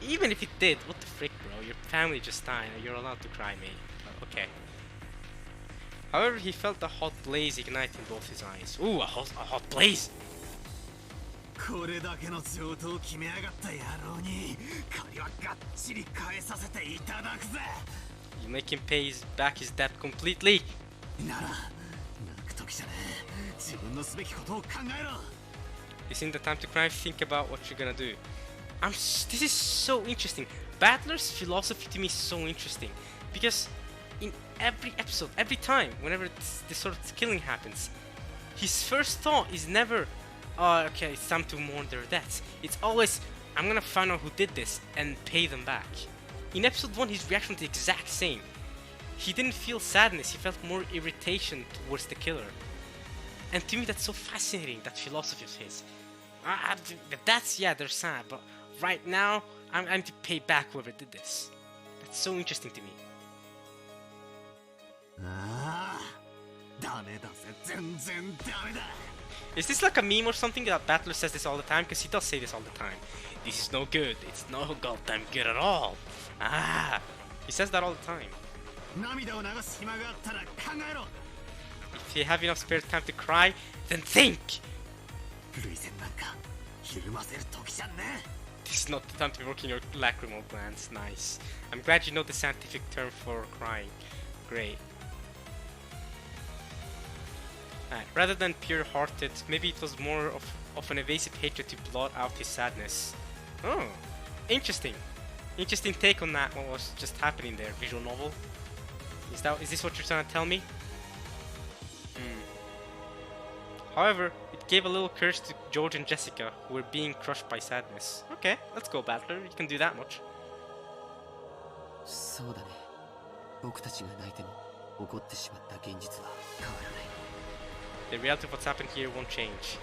Even if it did, what the frick, bro? Your family just died. You're allowed to cry, mate. Okay. However, he felt a hot blaze ignite in both his eyes. Ooh, a hot blaze! You make him pay back his debt completely. Isn't the time to cry? Think about what you're gonna do. This is so interesting. Battler's philosophy to me is so interesting because in every episode, every time, whenever this sort of killing happens, his first thought is never, "Oh, okay, it's time to mourn their deaths." It's always, "I'm gonna find out who did this and pay them back." In episode 1, his reaction was the exact same. He didn't feel sadness, he felt more irritation towards the killer. And to me, that's so fascinating, that philosophy of his. That's, yeah, they're sad, but right now, I'm to pay back whoever did this. That's so interesting to me. Is this like a meme or something that Battler says this all the time? Because he does say this all the time. This is no good. It's no goddamn good at all. He says that all the time. If you have enough spare time to cry, then think! This is not the time to be working your lacrimal glands. Nice. I'm glad you know the scientific term for crying. Great. Rather than pure-hearted, maybe it was more of an evasive hatred to blot out his sadness. Oh, interesting. Interesting take on that, what was just happening there. Visual novel? Is this what you're trying to tell me? However, it gave a little courage to George and Jessica, who were being crushed by sadness. Okay, let's go, Battler. You can do that much. そうだね。僕たちが泣いても起こってしまった現実は変わらない。 The reality of what's happened here won't change.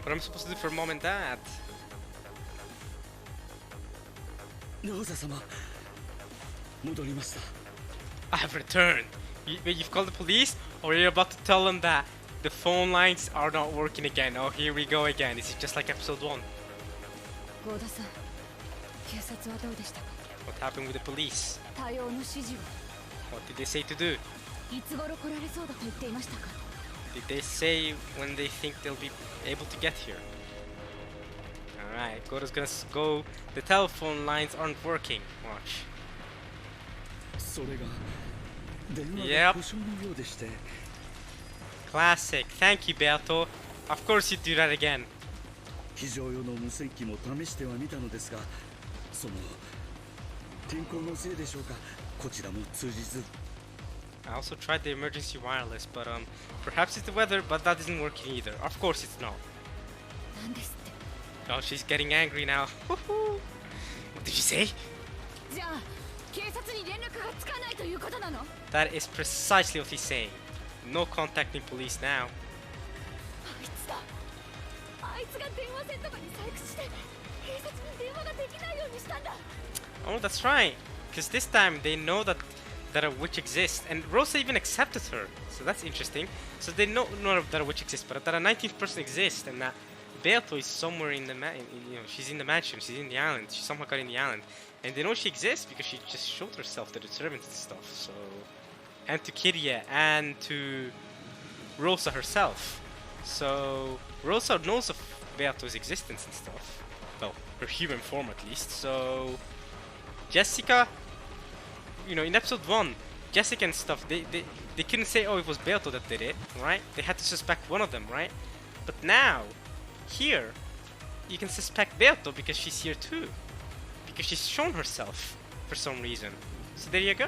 What am I supposed to do for mom and dad? ローザ様、戻りました。 I have returned. You've called the police? Or are you about to tell them that the phone lines are not working again? Oh, here we go again. Is it just like episode 1? What happened with the police? What did they say to do? Did they say when they think they'll be able to get here? Alright, Goto's gonna go. The telephone lines aren't working. Watch. Yep. Classic. Thank you, Beato. Of course you do that again. 非常用の無線機も試してはみたのですが、その天候のせいでしょうか、こちらも通じず。 I also tried the emergency wireless, but perhaps it's the weather, but that isn't working either. Of course it's not. なんですって。 Oh, she's getting angry now. What did you say? じゃあ警察に連絡がつかないということなの？ That is precisely what he's saying. No contacting police now. あいつだ。あいつが電話線とかに細工して警察に電話ができないようにしたんだ。 Oh, that's right. Because this time they know that a witch exists, and Rosa even accepted her. So that's interesting. So they know not that a witch exists, but that a 19th person exists, and that Beato is somewhere in the she's in the mansion, she's in the island, she somehow got in the island, and they know she exists because she just showed herself to the servants and stuff. So, and to Kiria and to Rosa herself. So Rosa knows of Beato's existence and stuff. Well, her human form at least. So Jessica, in episode 1, Jessica and stuff, they couldn't say, oh, it was Beato that did it, right? They had to suspect one of them, right? But now, here, you can suspect Beato because she's here too. Because she's shown herself for some reason. So there you go.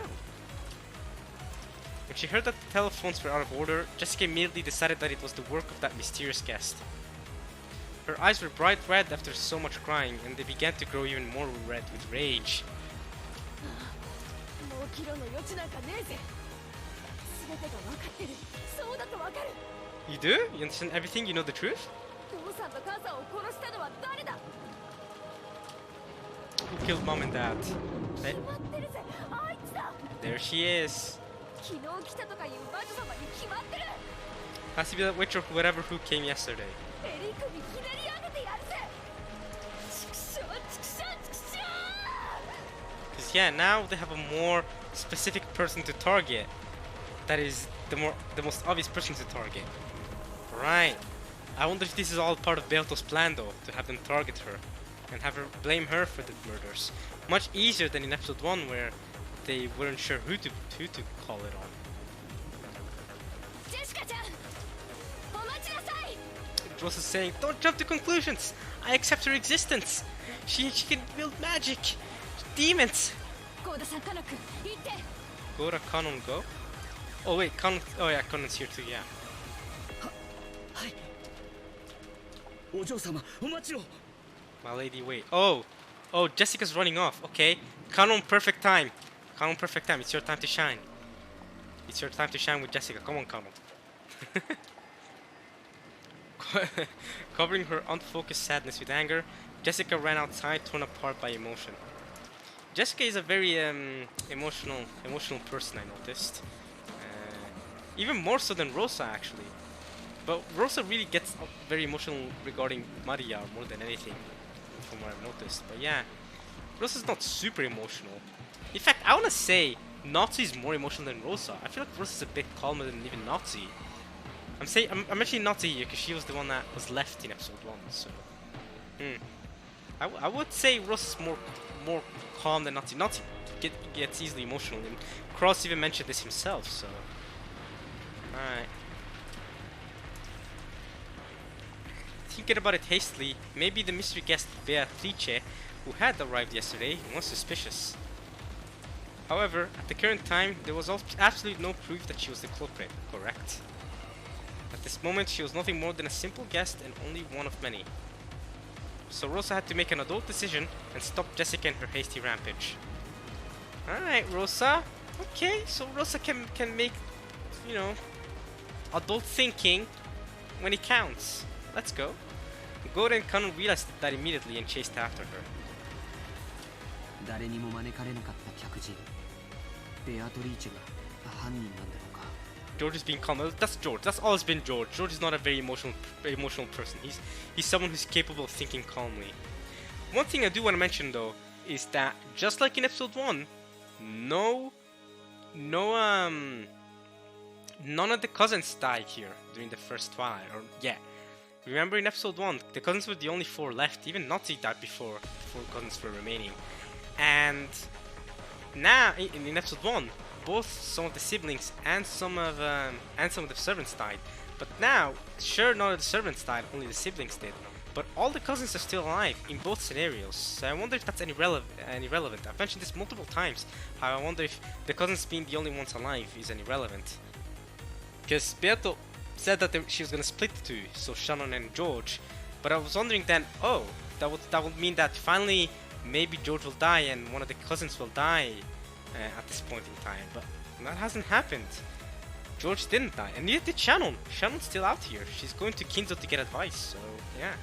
When she heard that the telephones were out of order, Jessica immediately decided that it was the work of that mysterious guest. Her eyes were bright red after so much crying, and they began to grow even more red with rage. もうキロの余地なんかねえぜ。全てが分かってる。そうだと分かる。 You do? You understand everything? You know the truth? 父さんと母さんを殺したのは誰だ？ Who killed mom and dad? 決まってるぜ。あいつだ。 There she is. 昨日来たとかいう魔女様に決まってる。 Has to be that witch or whatever who came yesterday. エリ首ひねり上げてやるぜ。畜生畜生畜生。 Because yeah, now they have a more specific person to target. That is the most obvious person to target. Right. I wonder if this is all part of Beato's plan though, to have them target her and have her blame her for the murders. Much easier than in episode 1 where they weren't sure who to call it on. ジェシカちゃん、お待ちなさい。 Rosa's saying, don't jump to conclusions. I accept her existence. She can build magic. Demons. ゴーダさん、カノ君、行って。 Go to Kanon, go? Oh wait, Kanon, oh yeah, Kanon's here too, yeah. お嬢様、お待ちを。 My lady, wait. Oh, Jessica's running off. Okay, Kanon, perfect time. Kanon, perfect time. It's your time to shine. It's your time to shine with Jessica. Come on, Kanon. Covering her unfocused sadness with anger, Jessica ran outside, torn apart by emotion. Jessica is a very emotional person, I noticed. Even more so than Rosa, actually. But Rosa really gets very emotional regarding Maria more than anything, from what I've noticed. But yeah, Rosa's not super emotional. In fact, I wanna say Nazi is more emotional than Rosa. I feel like Rosa's a bit calmer than even Nazi. I'm mentioning Nazi here because she was the one that was left in episode 1. So, I would say Rosa's more calm than Nazi. Nazi gets easily emotional, and Cross even mentioned this himself. So, alright. Thinking about it hastily, maybe the mystery guest Beatrice, who had arrived yesterday, was suspicious. However, at the current time, there was absolutely no proof that she was the culprit, correct? At this moment, she was nothing more than a simple guest and only one of many. So Rosa had to make an adult decision and stop Jessica in her hasty rampage. Alright, Rosa. Okay, so Rosa can make, adult thinking when it counts. Let's go. Gora and Kanon realized that immediately and chased after her. 誰にも招かれなかった客人ベアトリーチェが犯人なんだろうか George is being calm. That's George. That's always been George. George is not a very emotional person. He's someone who's capable of thinking calmly. One thing I do want to mention though is that just like in episode 1, none of the cousins died here during the first Twilight. Or yeah, remember in episode 1, the cousins were the only 4 left. Even Nazi died before 4 cousins were remaining. And now in episode 1, both some of the siblings and some of the servants died. But now, sure, none of the servants died, only the siblings did. But all the cousins are still alive in both scenarios. So I wonder if that's any relevant. I've mentioned this multiple times. How I wonder if the cousins being the only ones alive is any relevant. Because Beato said that she was gonna split the two, so Shannon and George. But I was wondering then, oh, that would mean that finally maybe George will die and one of the cousins will die at this point in time. But that hasn't happened. George didn't die, and neither did Shannon. Shannon's still out here. She's going to Kinzo to get advice, so yeah.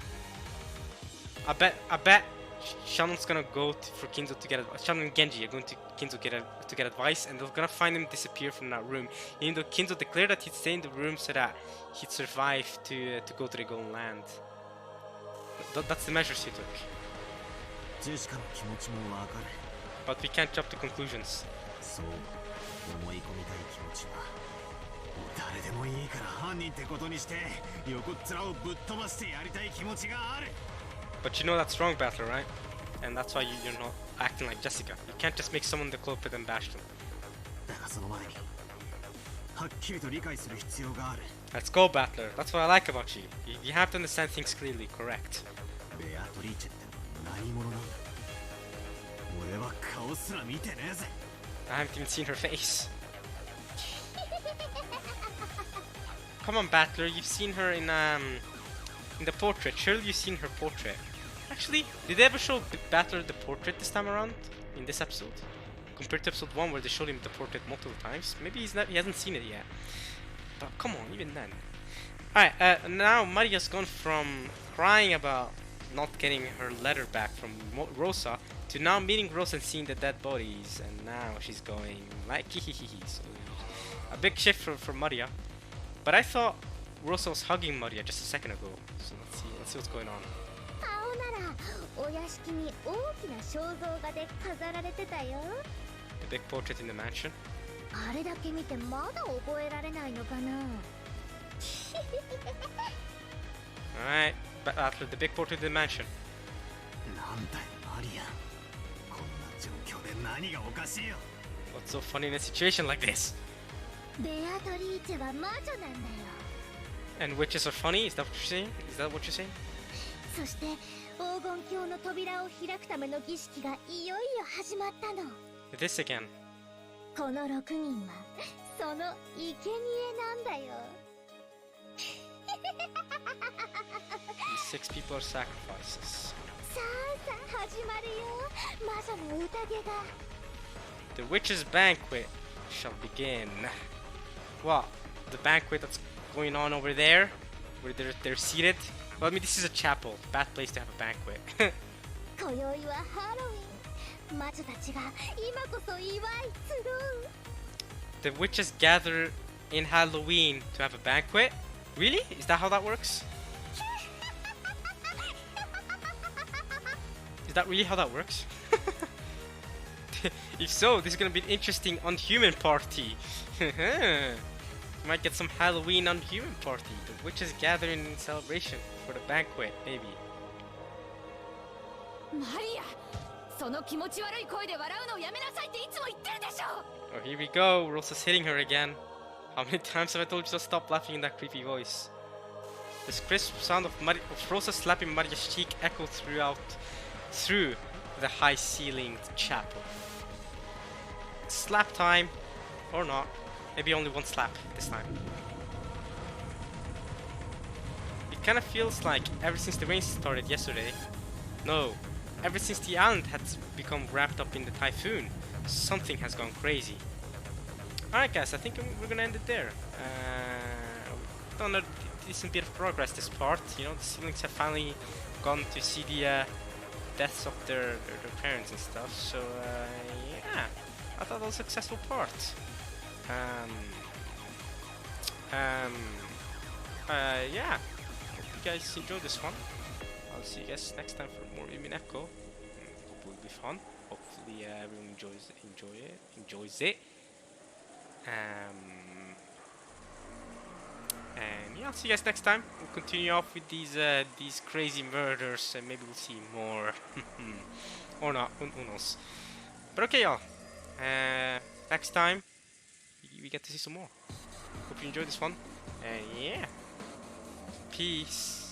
I bet Shannon's gonna go for Kinzo to get advice. Shannon and Genji are going to Kinzo to get advice, and they're gonna find him disappear from that room. Even though Kinzo declared that he'd stay in the room so that he'd survive to go to the Golden Land. That's the measures he took. But we can't jump to conclusions. 思い込みたい気持ちは誰でもいいから犯人ってことにして横っ面をぶっ飛ばしてやりたい気持ちがある But you know that's wrong, Battler, right? And that's why you're not acting like Jessica. You can't just make someone the culprit and bash them. だがその前にはっきりと理解する必要がある Let's go, Battler. That's what I like about you. You have to understand things clearly, correct? ベアトリーチェって何者なんだ俺は顔すら見てねえぜ I haven't even seen her face. Come on, Battler, you've seen her in the portrait. Surely you've seen her portrait. Actually, did they ever show Battler the portrait this time around in this episode? Compared to episode 1 where they showed him the portrait multiple times. Maybe he hasn't seen it yet. But come on, even then. Alright, now Maria's gone from crying about not getting her letter back from Rosa to now meeting Rosa and seeing the dead bodies, and now she's going like hihihihi. So a big shift for Maria. But I thought Rosa was hugging Maria just a second ago. So let's see what's going on. 青ならお屋敷に大きな肖像画で飾られてたよ The big portrait in the mansion. あれだけ見てまだ覚えられないのかな Alright, after the big portrait in the mansion. なんだよマリアこんな状況で何がおかしいよ What's so funny in a situation like this? ベアトリーチェは魔女なんだよ And witches are funny? Is that what you're saying? Is that what you're saying? そして黄金鏡の扉を開くための儀式がいよいよ始まったの This again. この6人はその生贄なんだよ These 6 people are sacrifices. さあさあ始まるよ魔女の宴が The witches' banquet shall begin. What? The banquet that's going on over there? Where they're seated? Well, I mean, this is a chapel. Bad place to have a banquet. 今宵はハロウィン魔女たちが今こそ祝い集う The witches gather in Halloween to have a banquet? Really? Is that how that works? Is that really how that works? If so, this is gonna be an interesting unhuman party. Might get some Halloween unhuman party. The witches gather in celebration for the banquet, maybe. マリアその気持ち悪い声で笑うのをやめなさいっていつも言ってるでしょ Oh, here we go. Rosa's hitting her again. How many times have I told you to stop laughing in that creepy voice? This crisp sound of Rosa slapping Maria's cheek echoed through the high-ceilinged chapel. Slap time, or not. Maybe only one slap this time. It kind of feels like ever since the rain started yesterday, no, ever since the island had become wrapped up in the typhoon, something has gone crazy. Alright guys, I think we're gonna end it there. We've done a decent bit of progress this part. You know, the siblings have finally gone to see the deaths of their parents and stuff. So yeah, I thought that was a successful part. Yeah, hope you guys enjoyed this one. I'll see you guys next time for more Umineko. Hope it will be fun. Hopefully everyone enjoys it. And yeah, I'll see you guys next time. We'll continue off with these crazy murders, and maybe we'll see more, or not. Who knows? But okay, y'all. Next time we get to see some more. Hope you enjoyed this one. And yeah. Peace.